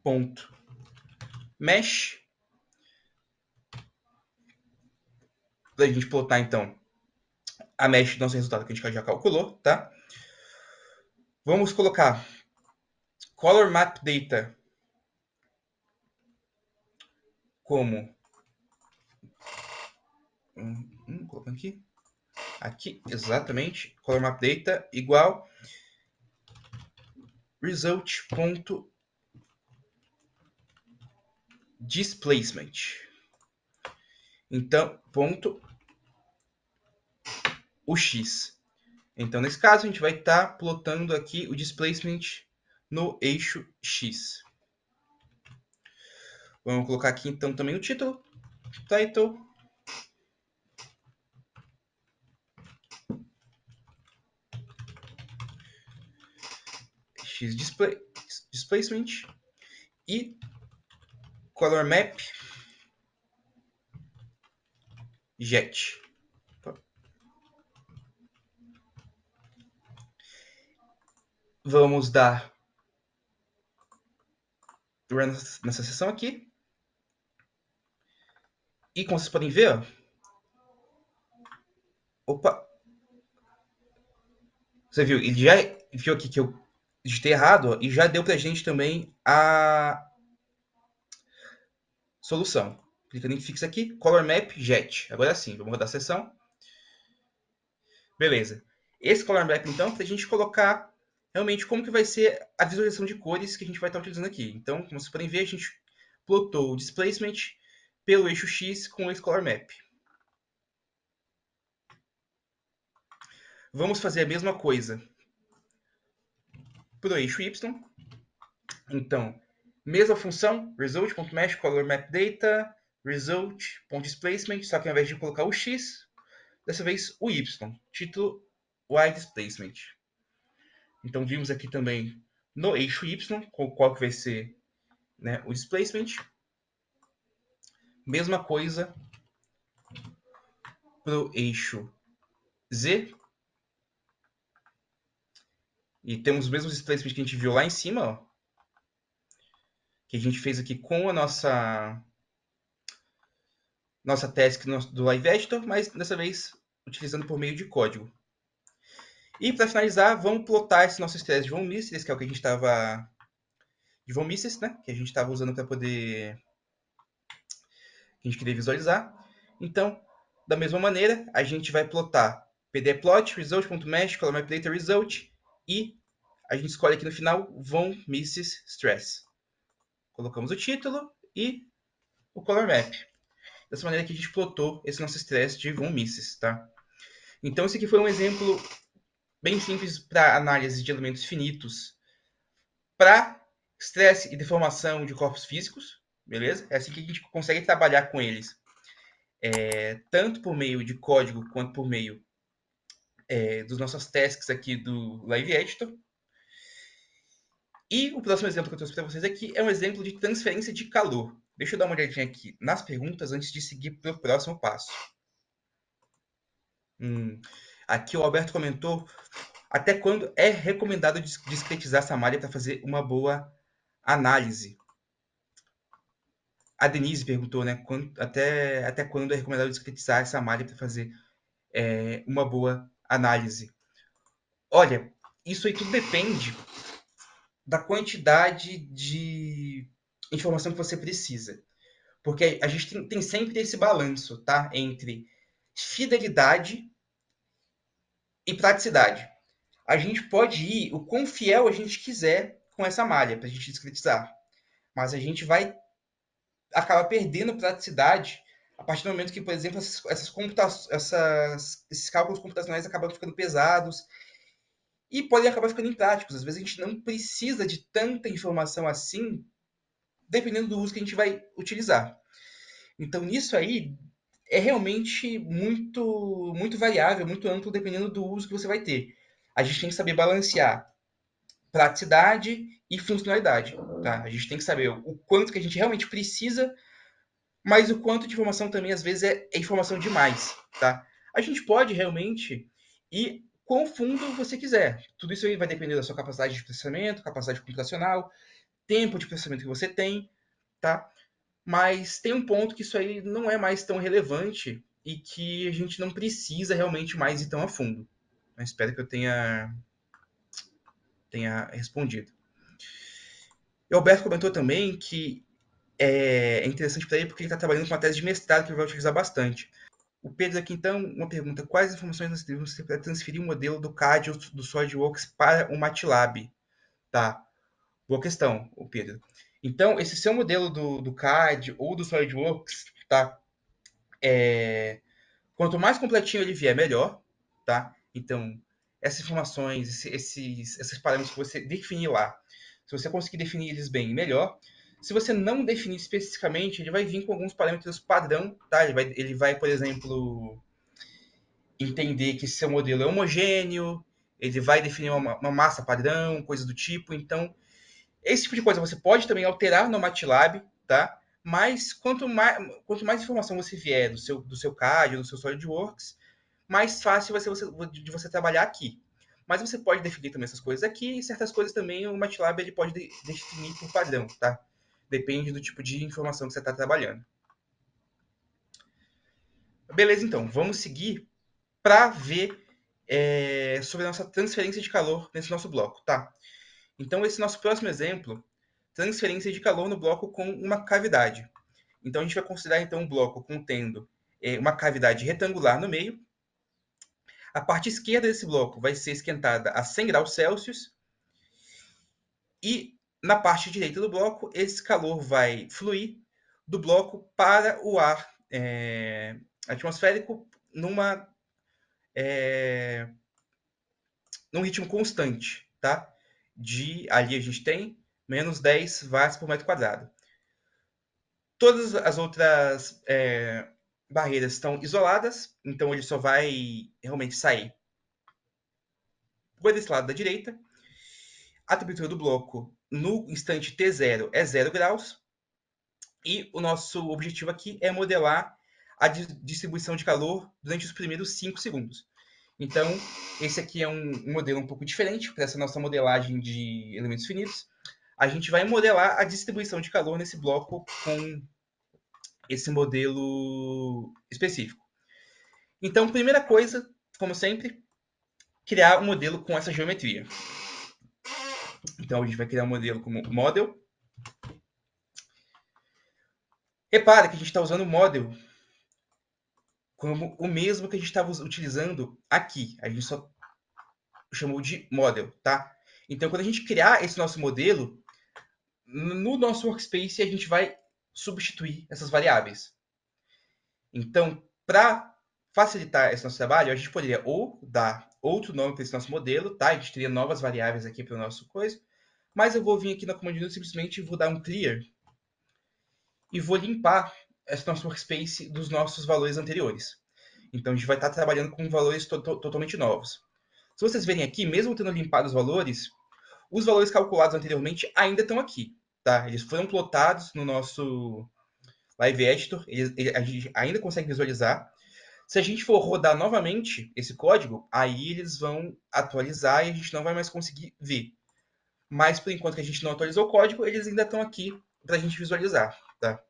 Ponto mesh. Para a gente plotar então a mesh do nosso resultado que a gente já calculou, tá? Vamos colocar color map data como colocando aqui exatamente, color map data igual result.displacement. Então, ponto o x. Então, nesse caso, a gente vai estar plotando aqui o displacement no eixo x. Vamos colocar aqui então também o título, title. X displacement e color map jet. Vamos dar run nessa seção aqui. E como vocês podem ver, opa, você viu, ele já viu aqui que eu digitei errado e já deu pra gente também a solução. Clicando em fix aqui, color map jet. Agora sim, vamos rodar a sessão. Beleza. Esse color map então, para a gente colocar realmente como que vai ser a visualização de cores que a gente vai estar utilizando aqui. Então, como vocês podem ver, a gente plotou o displacement pelo eixo X com esse color map. Vamos fazer a mesma coisa para o eixo Y. Então, mesma função, result.mesh color map data, result.displacement, só que ao invés de colocar o X, dessa vez o Y, título Y displacement. Então, vimos aqui também no eixo Y, qual que vai ser, né, o displacement. Mesma coisa para o eixo Z. E temos os mesmos displacements que a gente viu lá em cima, ó, que a gente fez aqui com a nossa task do Live Editor, mas dessa vez utilizando por meio de código. E para finalizar, vamos plotar esse nosso estresse de von Mises, que é o que a gente estava de von Mises, né? Que a gente estava usando para poder que a gente queria visualizar. Então, da mesma maneira, a gente vai plotar pdplot result.mesh color map data result e a gente escolhe aqui no final von Mises stress. Colocamos o título e o color map. Dessa maneira que a gente plotou esse nosso stress de von Mises, tá? Então, esse aqui foi um exemplo bem simples para análise de elementos finitos para estresse e deformação de corpos físicos, beleza? É assim que a gente consegue trabalhar com eles, tanto por meio de código quanto por meio dos nossos tasks aqui do Live Editor. E o próximo exemplo que eu trouxe para vocês aqui é um exemplo de transferência de calor. Deixa eu dar uma olhadinha aqui nas perguntas antes de seguir para o próximo passo. Aqui o Alberto comentou até quando é recomendado discretizar essa malha para fazer uma boa análise. A Denise perguntou, né? Até quando é recomendado discretizar essa malha para fazer uma boa análise? Olha, isso aí tudo depende da quantidade de informação que você precisa. Porque a gente tem sempre esse balanço, tá? Entre fidelidade e praticidade. A gente pode ir o quão fiel a gente quiser com essa malha para a gente discretizar. Mas a gente vai acabar perdendo praticidade a partir do momento que, por exemplo, esses cálculos computacionais acabam ficando pesados e podem acabar ficando impráticos. Às vezes a gente não precisa de tanta informação assim, dependendo do uso que a gente vai utilizar. Então, nisso aí, é realmente muito variável, muito amplo, dependendo do uso que você vai ter. A gente tem que saber balancear praticidade e funcionalidade. Tá? A gente tem que saber o quanto que a gente realmente precisa, mas o quanto de informação também, às vezes, é informação demais. Tá? A gente pode realmente ir quão fundo você quiser. Tudo isso aí vai depender da sua capacidade de processamento, capacidade computacional, tempo de processamento que você tem, tá? Mas tem um ponto que isso aí não é mais tão relevante e que a gente não precisa realmente mais ir tão a fundo. Eu espero que eu tenha respondido. E o Alberto comentou também que é interessante para ele porque ele está trabalhando com uma tese de mestrado que ele vai utilizar bastante. O Pedro aqui, então, uma pergunta. Quais informações nós devemos ter para transferir o modelo do CAD ou do SolidWorks para o MATLAB? Tá, boa questão, o Pedro. Então, esse seu modelo do CAD ou do SolidWorks, tá? Quanto mais completinho ele vier, melhor, tá? Então, essas informações, esses parâmetros que você definir lá, se você conseguir definir eles bem, melhor. Se você não definir especificamente, ele vai vir com alguns parâmetros padrão, tá? Ele vai por exemplo, entender que seu modelo é homogêneo, ele vai definir uma massa padrão, coisa do tipo. Então, esse tipo de coisa você pode também alterar no MATLAB, tá? Mas quanto mais informação você vier do seu CAD, do seu SolidWorks, mais fácil vai ser de você trabalhar aqui. Mas você pode definir também essas coisas aqui e certas coisas também o MATLAB ele pode definir por padrão, tá? Depende do tipo de informação que você está trabalhando. Beleza, então, vamos seguir para ver sobre a nossa transferência de calor nesse nosso bloco, tá? Então, esse nosso próximo exemplo, transferência de calor no bloco com uma cavidade. Então, a gente vai considerar então um bloco contendo uma cavidade retangular no meio. A parte esquerda desse bloco vai ser esquentada a 100 graus Celsius e na parte direita do bloco, esse calor vai fluir do bloco para o ar atmosférico num ritmo constante, tá? Ali a gente tem menos 10 watts por metro quadrado. Todas as outras barreiras estão isoladas, então ele só vai realmente sair por esse lado da direita. A temperatura do bloco no instante T0 é 0 graus. E o nosso objetivo aqui é modelar a distribuição de calor durante os primeiros 5 segundos. Então, esse aqui é um modelo um pouco diferente para essa nossa modelagem de elementos finitos. A gente vai modelar a distribuição de calor nesse bloco com esse modelo específico. Então, primeira coisa, como sempre, criar um modelo com essa geometria. Então, a gente vai criar um modelo como model. Repara que a gente está usando o model como o mesmo que a gente estava utilizando aqui. A gente só chamou de model, tá? Então, quando a gente criar esse nosso modelo, no nosso workspace a gente vai substituir essas variáveis. Então, para facilitar esse nosso trabalho, a gente poderia ou dar outro nome para esse nosso modelo, tá? A gente teria novas variáveis aqui para o nosso coisa, mas eu vou vir aqui na command e simplesmente vou dar um clear e vou limpar esse nosso workspace dos nossos valores anteriores. Então, a gente vai estar trabalhando com valores totalmente novos. Se vocês verem aqui, mesmo tendo limpado os valores calculados anteriormente ainda estão aqui. Tá? Eles foram plotados no nosso Live Editor, a gente ainda consegue visualizar. Se a gente for rodar novamente esse código, aí eles vão atualizar e a gente não vai mais conseguir ver. Mas por enquanto que a gente não atualizou o código, eles ainda estão aqui para a gente visualizar. Tá?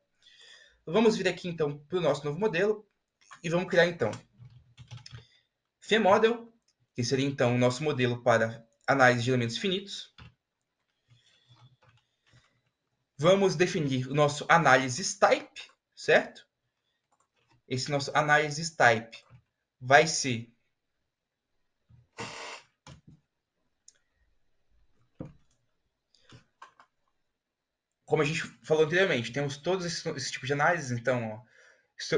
Vamos vir aqui então para o nosso novo modelo e vamos criar então FEModel, que seria então o nosso modelo para análise de elementos finitos. Vamos definir o nosso analysis type, certo? Esse nosso analysis type vai ser como a gente falou anteriormente, temos todos esses tipos de análise, então, ó,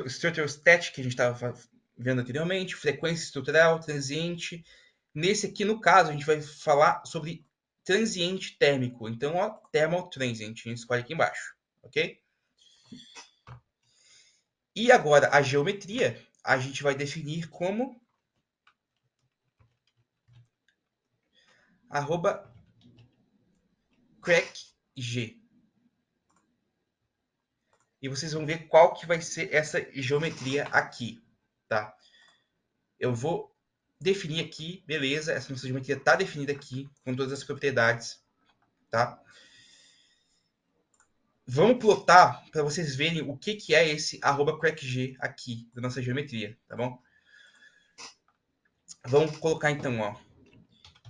structural static, que a gente estava vendo anteriormente, frequência estrutural, transiente. Nesse aqui, no caso, a gente vai falar sobre transiente térmico. Então, ó, thermal transient, a gente escolhe aqui embaixo, ok? E agora, a geometria, a gente vai definir como @crackg. E vocês vão ver qual que vai ser essa geometria aqui, tá? Eu vou definir aqui, beleza, essa nossa geometria está definida aqui, com todas as propriedades, tá? Vamos plotar para vocês verem o que é esse @crackg aqui da nossa geometria, tá bom? Vamos colocar então, ó,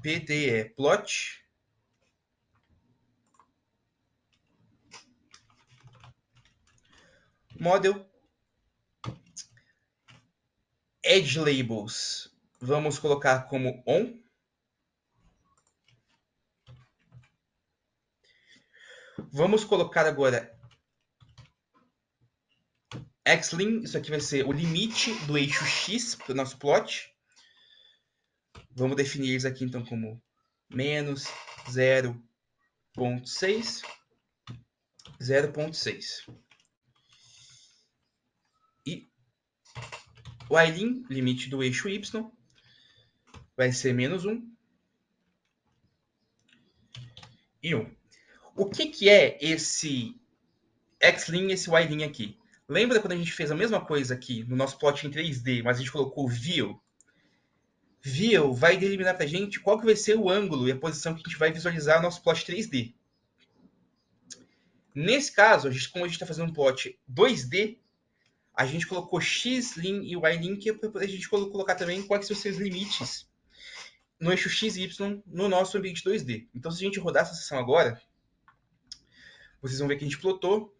pdeplot model edge labels. Vamos colocar como on. Vamos colocar agora xlim, isso aqui vai ser o limite do eixo x para o nosso plot. Vamos definir eles aqui então como menos 0.6, 0.6. E o lim, limite do eixo y, vai ser menos 1 e 1. O que é esse xlim e esse ylim aqui? Lembra quando a gente fez a mesma coisa aqui no nosso plot em 3D, mas a gente colocou view? View vai delimitar para a gente qual que vai ser o ângulo e a posição que a gente vai visualizar no nosso plot 3D. Nesse caso, como a gente está fazendo um plot 2D, a gente colocou xlim e ylim, que é para a gente colocar também quais são os seus limites no eixo x e y no nosso ambiente 2D. Então, se a gente rodar essa sessão agora, vocês vão ver que a gente plotou.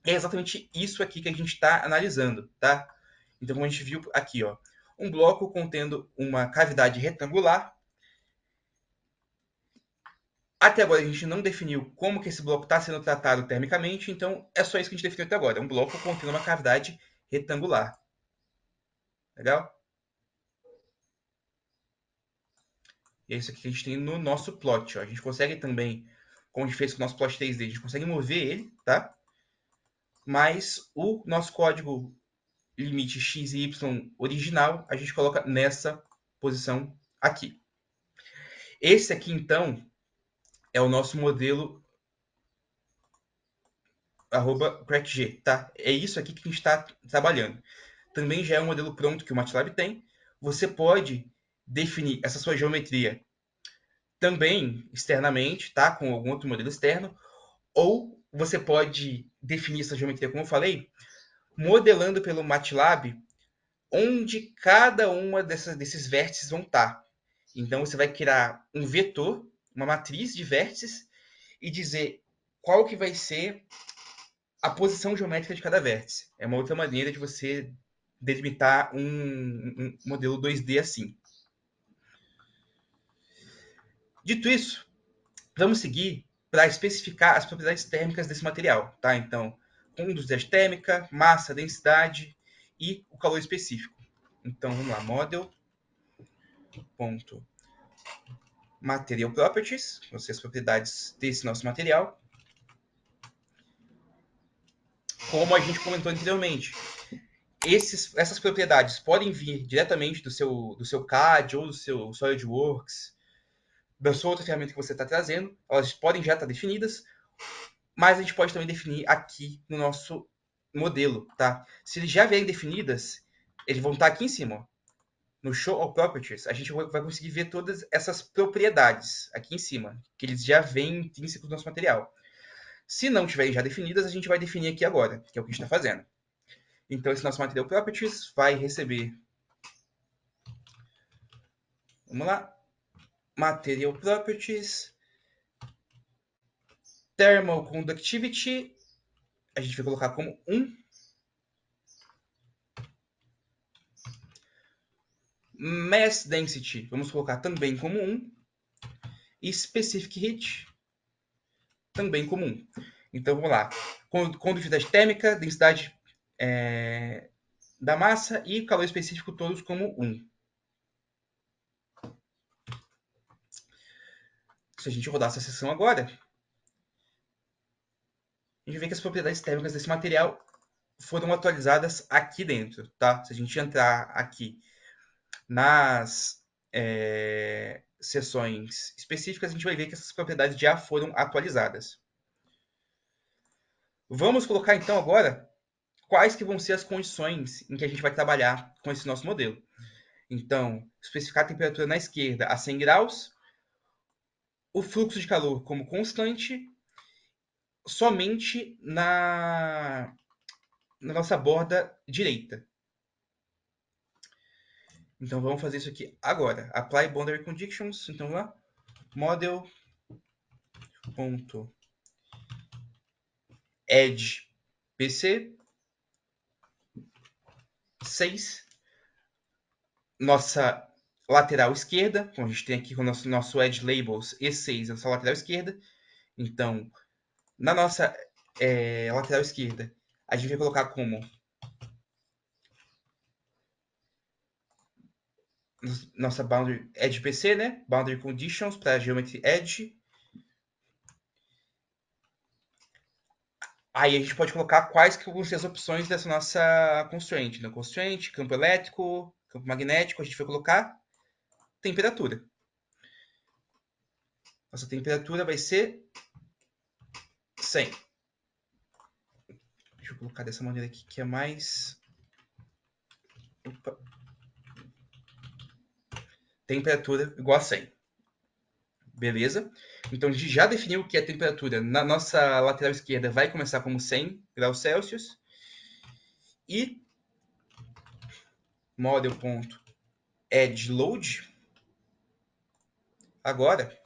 É exatamente isso aqui que a gente está analisando, tá? Então, como a gente viu aqui, ó, um bloco contendo uma cavidade retangular. Até agora a gente não definiu como que esse bloco está sendo tratado termicamente, então é só isso que a gente definiu até agora. É um bloco contendo uma cavidade retangular. Legal? E é isso aqui que a gente tem no nosso plot. Ó. A gente consegue também, como a gente fez com o nosso plot 3D, a gente consegue mover ele, tá? Mas o nosso código limite x e y original, a gente coloca nessa posição aqui. Esse aqui, então, é o nosso modelo @crackg, tá? É isso aqui que a gente está trabalhando. Também já é um modelo pronto que o MATLAB tem. Você pode definir essa sua geometria também externamente, tá? Com algum outro modelo externo, ou você pode definir essa geometria, como eu falei, modelando pelo MATLAB onde cada uma desses vértices vão estar. Então, você vai criar um vetor, uma matriz de vértices, e dizer qual que vai ser a posição geométrica de cada vértice. É uma outra maneira de você delimitar um modelo 2D assim. Dito isso, vamos seguir para especificar as propriedades térmicas desse material. Tá? Então, condutividade térmica, massa, densidade e o calor específico. Então, vamos lá, model.material properties, vão ser as propriedades desse nosso material. Como a gente comentou anteriormente, essas propriedades podem vir diretamente do seu CAD ou do seu SolidWorks, da sua outra ferramenta que você está trazendo. Elas podem já estar definidas, mas a gente pode também definir aqui no nosso modelo, tá? Se eles já vierem definidas, eles vão estar aqui em cima, ó. No Show All Properties, a gente vai conseguir ver todas essas propriedades aqui em cima, que eles já vêm intrínsecos do nosso material. Se não tiverem já definidas, a gente vai definir aqui agora, que é o que a gente está fazendo. Então, esse nosso Material Properties vai receber... Vamos lá. Material Properties. Thermal Conductivity. A gente vai colocar como 1. Mass Density, vamos colocar também como 1. E Specific Heat, também como 1. Então, vamos lá. Condutividade térmica, densidade da massa e calor específico, todos como 1. Se a gente rodar essa seção agora, a gente vê que as propriedades térmicas desse material foram atualizadas aqui dentro, tá? Se a gente entrar aqui nas seções específicas, a gente vai ver que essas propriedades já foram atualizadas. Vamos colocar então agora quais que vão ser as condições em que a gente vai trabalhar com esse nosso modelo. Então, especificar a temperatura na esquerda a 100 graus, o fluxo de calor como constante, somente na nossa borda direita. Então, vamos fazer isso aqui agora. Apply Boundary Conditions. Então, vamos lá. Model.edgePC 6. Nossa lateral esquerda, como a gente tem aqui com o nosso Edge Labels E6, nossa lateral esquerda. Então, na nossa lateral esquerda, a gente vai colocar como nossa Boundary Edge PC, né? Boundary Conditions para Geometry Edge. Aí a gente pode colocar quais que vão ser as opções dessa nossa constraint. Né? Constraint, campo elétrico, campo magnético. A gente vai colocar temperatura. Nossa temperatura vai ser 100. Deixa eu colocar dessa maneira aqui que é mais... Opa. Temperatura igual a 100. Beleza? Então a gente já definiu que a temperatura na nossa lateral esquerda vai começar como 100 graus Celsius. E model.edgeLoad agora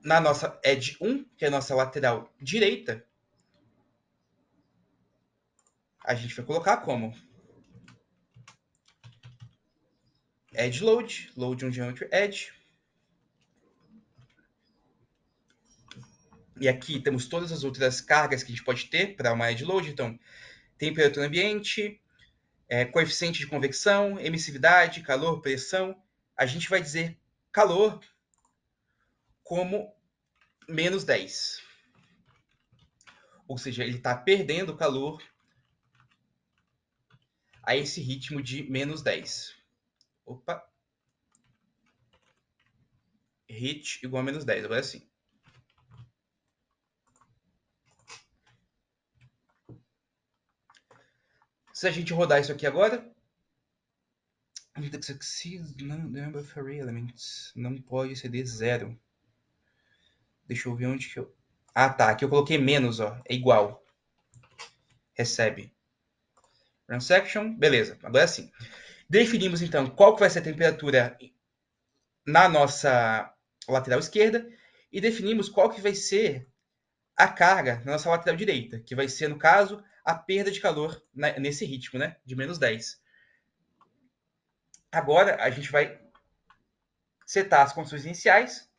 na nossa Edge 1, que é a nossa lateral direita, a gente vai colocar como Edge Load, Load on Geometry Edge. E aqui temos todas as outras cargas que a gente pode ter para uma Edge Load. Então, temperatura ambiente, coeficiente de convecção, emissividade, calor, pressão. A gente vai dizer calor como menos 10. Ou seja, ele está perdendo calor a esse ritmo de menos 10. Opa. Hit igual a menos 10. Agora sim. Se a gente rodar isso aqui agora, number of array elements não pode exceder 0. Deixa eu ver onde que eu... Ah, tá. Aqui eu coloquei menos, ó. É igual. Recebe. Run section. Beleza. Agora sim. Definimos, então, qual que vai ser a temperatura na nossa lateral esquerda e definimos qual que vai ser a carga na nossa lateral direita, que vai ser, no caso, a perda de calor nesse ritmo, né? De menos 10. Agora, a gente vai setar as condições iniciais.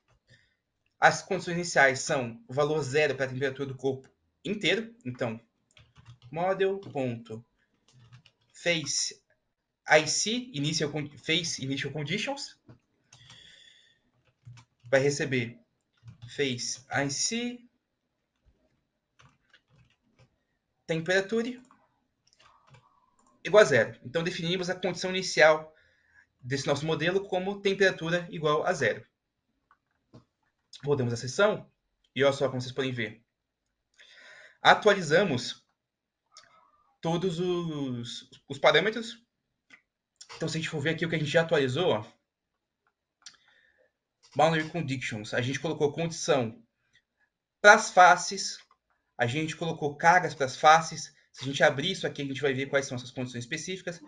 As condições iniciais são o valor zero para a temperatura do corpo inteiro. Então, model.face IC, face initial conditions, vai receber face IC, temperatura igual a zero. Então, definimos a condição inicial desse nosso modelo como temperatura igual a zero. Rodamos a seção E olha só como vocês podem ver. Atualizamos todos os parâmetros. Então, se a gente for ver aqui o que a gente já atualizou, ó, Boundary Conditions, a gente colocou condição para as faces, a gente colocou cargas para as faces. Se a gente abrir isso aqui, a gente vai ver quais são essas condições específicas.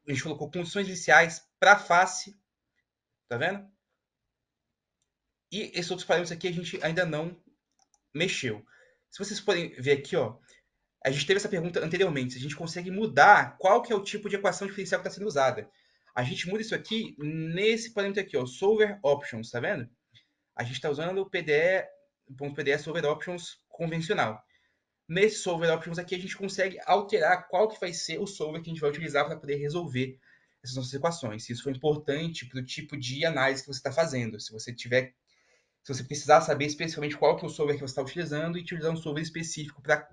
A gente colocou condições iniciais para a face, tá vendo? E esses outros parâmetros aqui a gente ainda não mexeu. Se vocês podem ver aqui, ó, a gente teve essa pergunta anteriormente, se a gente consegue mudar qual que é o tipo de equação diferencial que está sendo usada. A gente muda isso aqui nesse parâmetro aqui, ó, Solver Options, tá vendo? A gente está usando o PDE Solver Options convencional. Nesse Solver Options aqui, a gente consegue alterar qual que vai ser o solver que a gente vai utilizar para poder resolver essas nossas equações. Isso foi importante para o tipo de análise que você está fazendo. Se você precisar saber especificamente qual que é o solver que você está utilizando e utilizar um solver específico para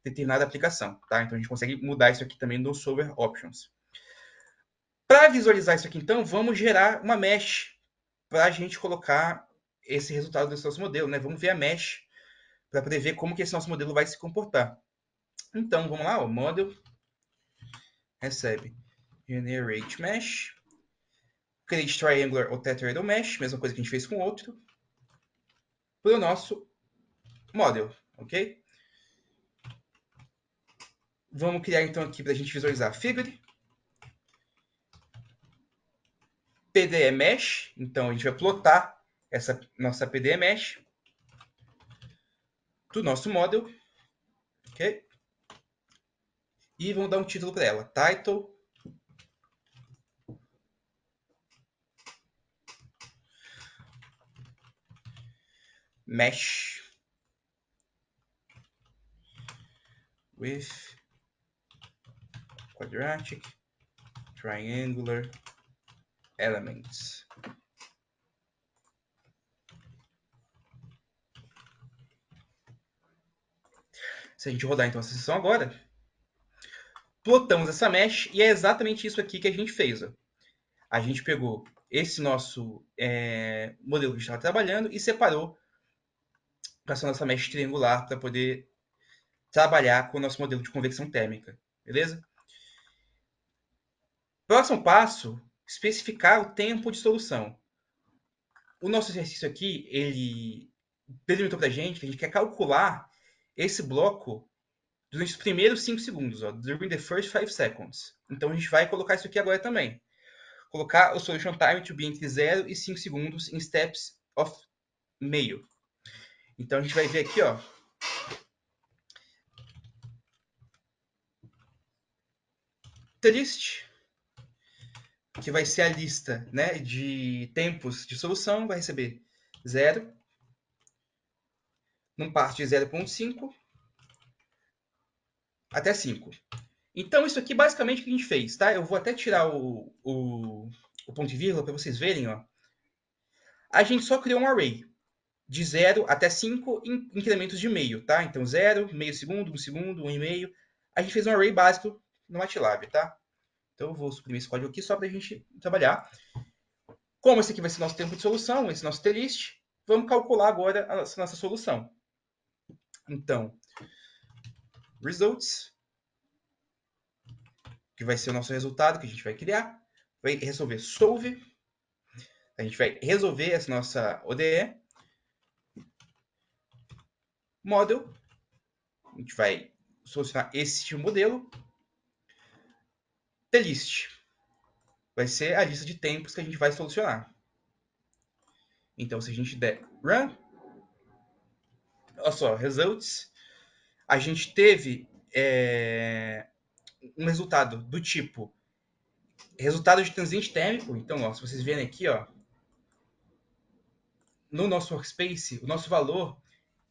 determinada aplicação, tá? Então a gente consegue mudar isso aqui também no Solver Options. Para visualizar isso aqui, então, vamos gerar uma mesh para a gente colocar esse resultado desse nosso modelo, né? Vamos ver a mesh para poder ver como que esse nosso modelo vai se comportar. Então, vamos lá, o model recebe generate mesh, create triangular ou tetrahedral mesh, mesma coisa que a gente fez com o outro, para o nosso model, ok? Vamos criar então aqui para a gente visualizar figure, PDE mesh, então a gente vai plotar essa nossa PDE mesh do nosso model, ok? E vamos dar um título para ela, title mesh with quadratic triangular elements. Se a gente rodar então essa sessão agora, plotamos essa mesh e é exatamente isso aqui que a gente fez. Ó. A gente pegou esse nosso modelo que a gente estava trabalhando e separou para essa nossa mesh triangular para poder trabalhar com o nosso modelo de convecção térmica, beleza? Próximo passo, especificar o tempo de solução. O nosso exercício aqui, ele delimitou para a gente que a gente quer calcular esse bloco durante os primeiros 5 segundos, ó, during the first 5 seconds. Então a gente vai colocar isso aqui agora também. Colocar o solution time to be entre 0 e 5 segundos em steps of meio. Então a gente vai ver aqui, ó, triste, que vai ser a lista, né, de tempos de solução, vai receber 0, num passo de 0,5 até 5. Então, isso aqui basicamente o que a gente fez, tá? Eu vou até tirar o ponto e vírgula para vocês verem, ó. A gente só criou um array de 0 até 5 em incrementos de meio, tá? Então, 0, meio segundo, 1,5. A gente fez um array básico no MATLAB, tá? Então, eu vou suprimir esse código aqui só para a gente trabalhar. Como esse aqui vai ser nosso tempo de solução, esse nosso t-list, vamos calcular agora a nossa solução. Então, results, que vai ser o nosso resultado que a gente vai criar, vai resolver solve, a gente vai resolver essa nossa ODE, model, a gente vai solucionar esse modelo, t-list, vai ser a lista de tempos que a gente vai solucionar. Então, se a gente der run, olha só, results, a gente teve um resultado do tipo resultado de transiente térmico. Então, ó, se vocês verem aqui, ó, no nosso workspace, o nosso valor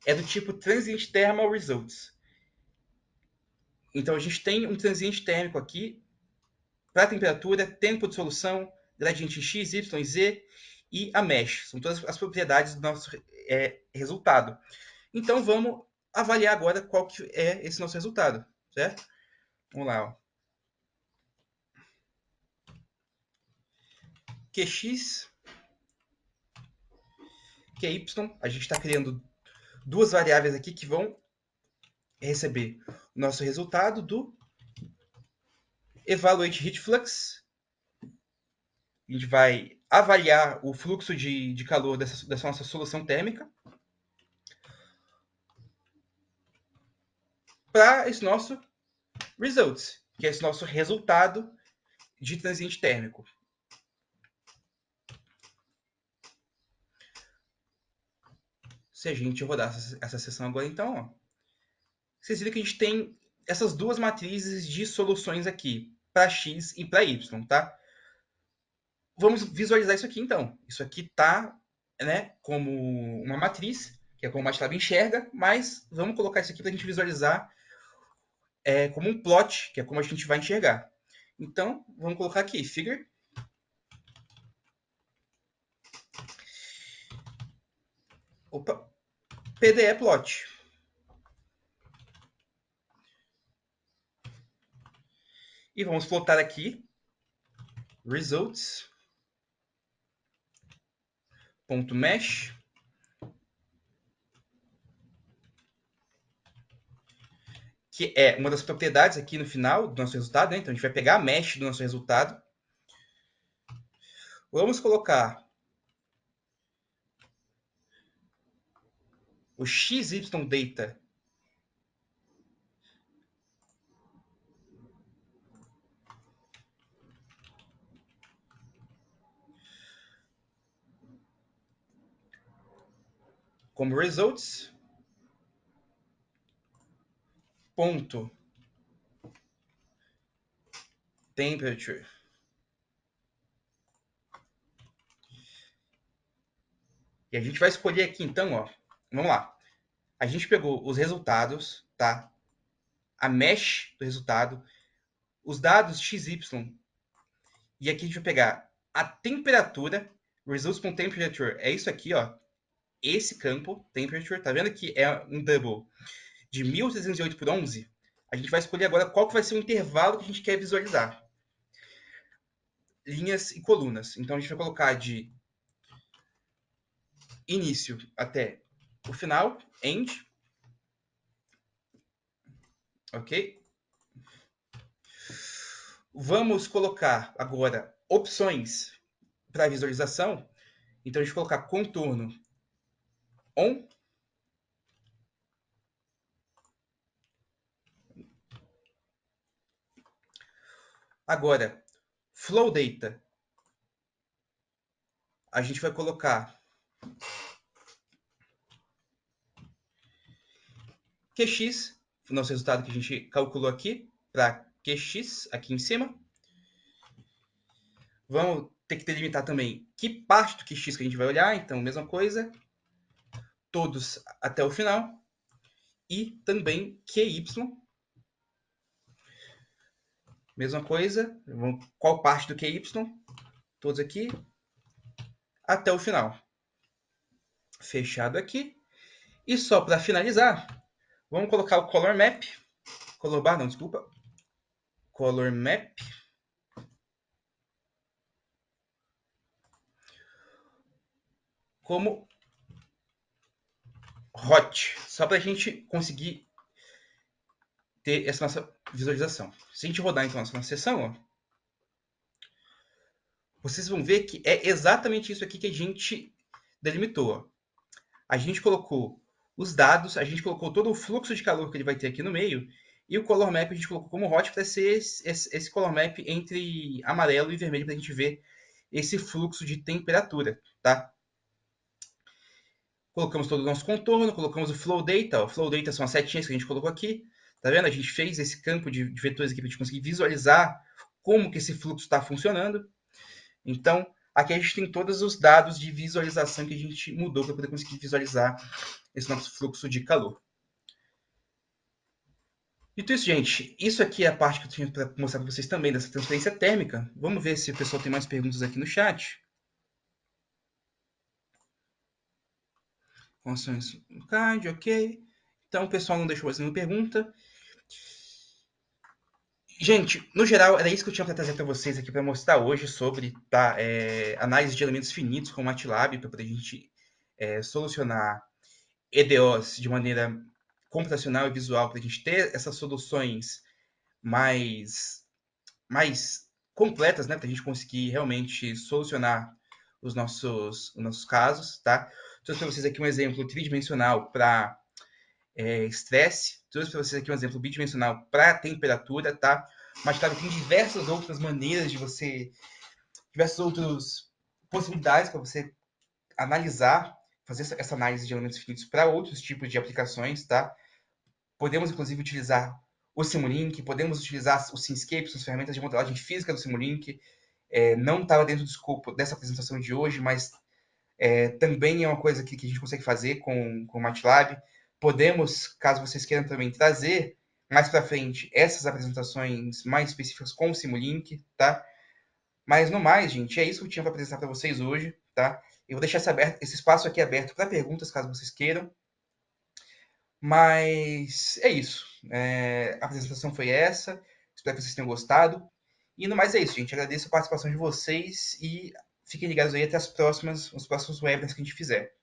é do tipo Transient Thermal Results. Então, a gente tem um transiente térmico aqui para temperatura, tempo de solução, gradiente x, y, z e a mesh. São todas as propriedades do nosso resultado. Então, vamos avaliar agora qual que é esse nosso resultado, certo? Vamos lá. Ó. QX, QY, a gente está criando duas variáveis aqui que vão receber o nosso resultado do Evaluate Heat Flux. A gente vai avaliar o fluxo de calor dessa nossa solução térmica para esse nosso results, que é esse nosso resultado de transiente térmico. Se a gente rodar essa seção agora, então, ó, vocês viram que a gente tem essas duas matrizes de soluções aqui, para x e para y, tá? Vamos visualizar isso aqui, então. Isso aqui está, né, como uma matriz, que é como o MATLAB enxerga, mas vamos colocar isso aqui para a gente visualizar como um plot, que é como a gente vai enxergar. Então, vamos colocar aqui, figure. Opa, PDE plot. E vamos plotar aqui results.mesh, que é uma das propriedades aqui no final do nosso resultado, né? Então a gente vai pegar a mesh do nosso resultado. Vamos colocar o XYData como results. Ponto temperature. E a gente vai escolher aqui, então, ó, vamos lá. A gente pegou os resultados, tá? A mesh do resultado, os dados XY, e aqui a gente vai pegar a temperatura, results.temperature, é isso aqui, ó, esse campo, temperature, tá vendo que é um double de 1308 por 11? A gente vai escolher agora qual que vai ser o intervalo que a gente quer visualizar. Linhas e colunas. Então a gente vai colocar de início até o final, end, ok? Vamos colocar agora opções para visualização. Então a gente vai colocar contorno on. Agora, flow data. A gente vai colocar QX, o nosso resultado que a gente calculou aqui, para QX aqui em cima. Vamos ter que delimitar também que parte do QX que a gente vai olhar, então mesma coisa, todos até o final. E também QY, mesma coisa, qual parte do QY, todos aqui, até o final. Fechado aqui. E só para finalizar, vamos colocar o color map, color bar, não, desculpa, color map, como hot, só para a gente conseguir ter essa nossa visualização. Se a gente rodar então essa nossa sessão, ó, vocês vão ver que é exatamente isso aqui que a gente delimitou. Ó. A gente colocou os dados, a gente colocou todo o fluxo de calor que ele vai ter aqui no meio, e o color map a gente colocou como hot para ser esse color map entre amarelo e vermelho para a gente ver esse fluxo de temperatura, tá? Colocamos todo o nosso contorno, colocamos o flow data. O flow data são as setinhas que a gente colocou aqui. Tá vendo? A gente fez esse campo de vetores aqui para a gente conseguir visualizar como que esse fluxo está funcionando. Então, aqui a gente tem todos os dados de visualização que a gente mudou para poder conseguir visualizar esse nosso fluxo de calor. Dito isso, gente, isso aqui é a parte que eu tinha para mostrar para vocês também dessa transferência térmica. Vamos ver se o pessoal tem mais perguntas aqui no chat. Funções no card, ok. Então, o pessoal não deixou mais nenhuma pergunta. Gente, no geral, era isso que eu tinha para trazer para vocês aqui para mostrar hoje sobre análise de elementos finitos com o MATLAB, para a gente solucionar EDOs de maneira computacional e visual para a gente ter essas soluções mais, mais completas, né? Para a gente conseguir realmente solucionar os nossos casos, tá? Trouxe para vocês aqui um exemplo tridimensional para estresse, trouxe para vocês aqui um exemplo bidimensional para temperatura, tá? Mas, claro, tem diversas outras maneiras de você, diversas outras possibilidades para você analisar, fazer essa análise de elementos finitos para outros tipos de aplicações, tá? Podemos, inclusive, utilizar o Simulink, podemos utilizar o Simscape, as ferramentas de modelagem física do Simulink. Não estava dentro do escopo dessa apresentação de hoje, mas também é uma coisa que a gente consegue fazer com o MATLAB. Podemos, caso vocês queiram também, trazer mais para frente essas apresentações mais específicas com o Simulink, tá? Mas no mais, gente, é isso que eu tinha para apresentar para vocês hoje, tá? Eu vou deixar esse espaço aqui aberto para perguntas, caso vocês queiram. Mas é isso. A apresentação foi essa. Espero que vocês tenham gostado. E no mais é isso, gente. Agradeço a participação de vocês e fiquem ligados aí até os próximos webinars que a gente fizer.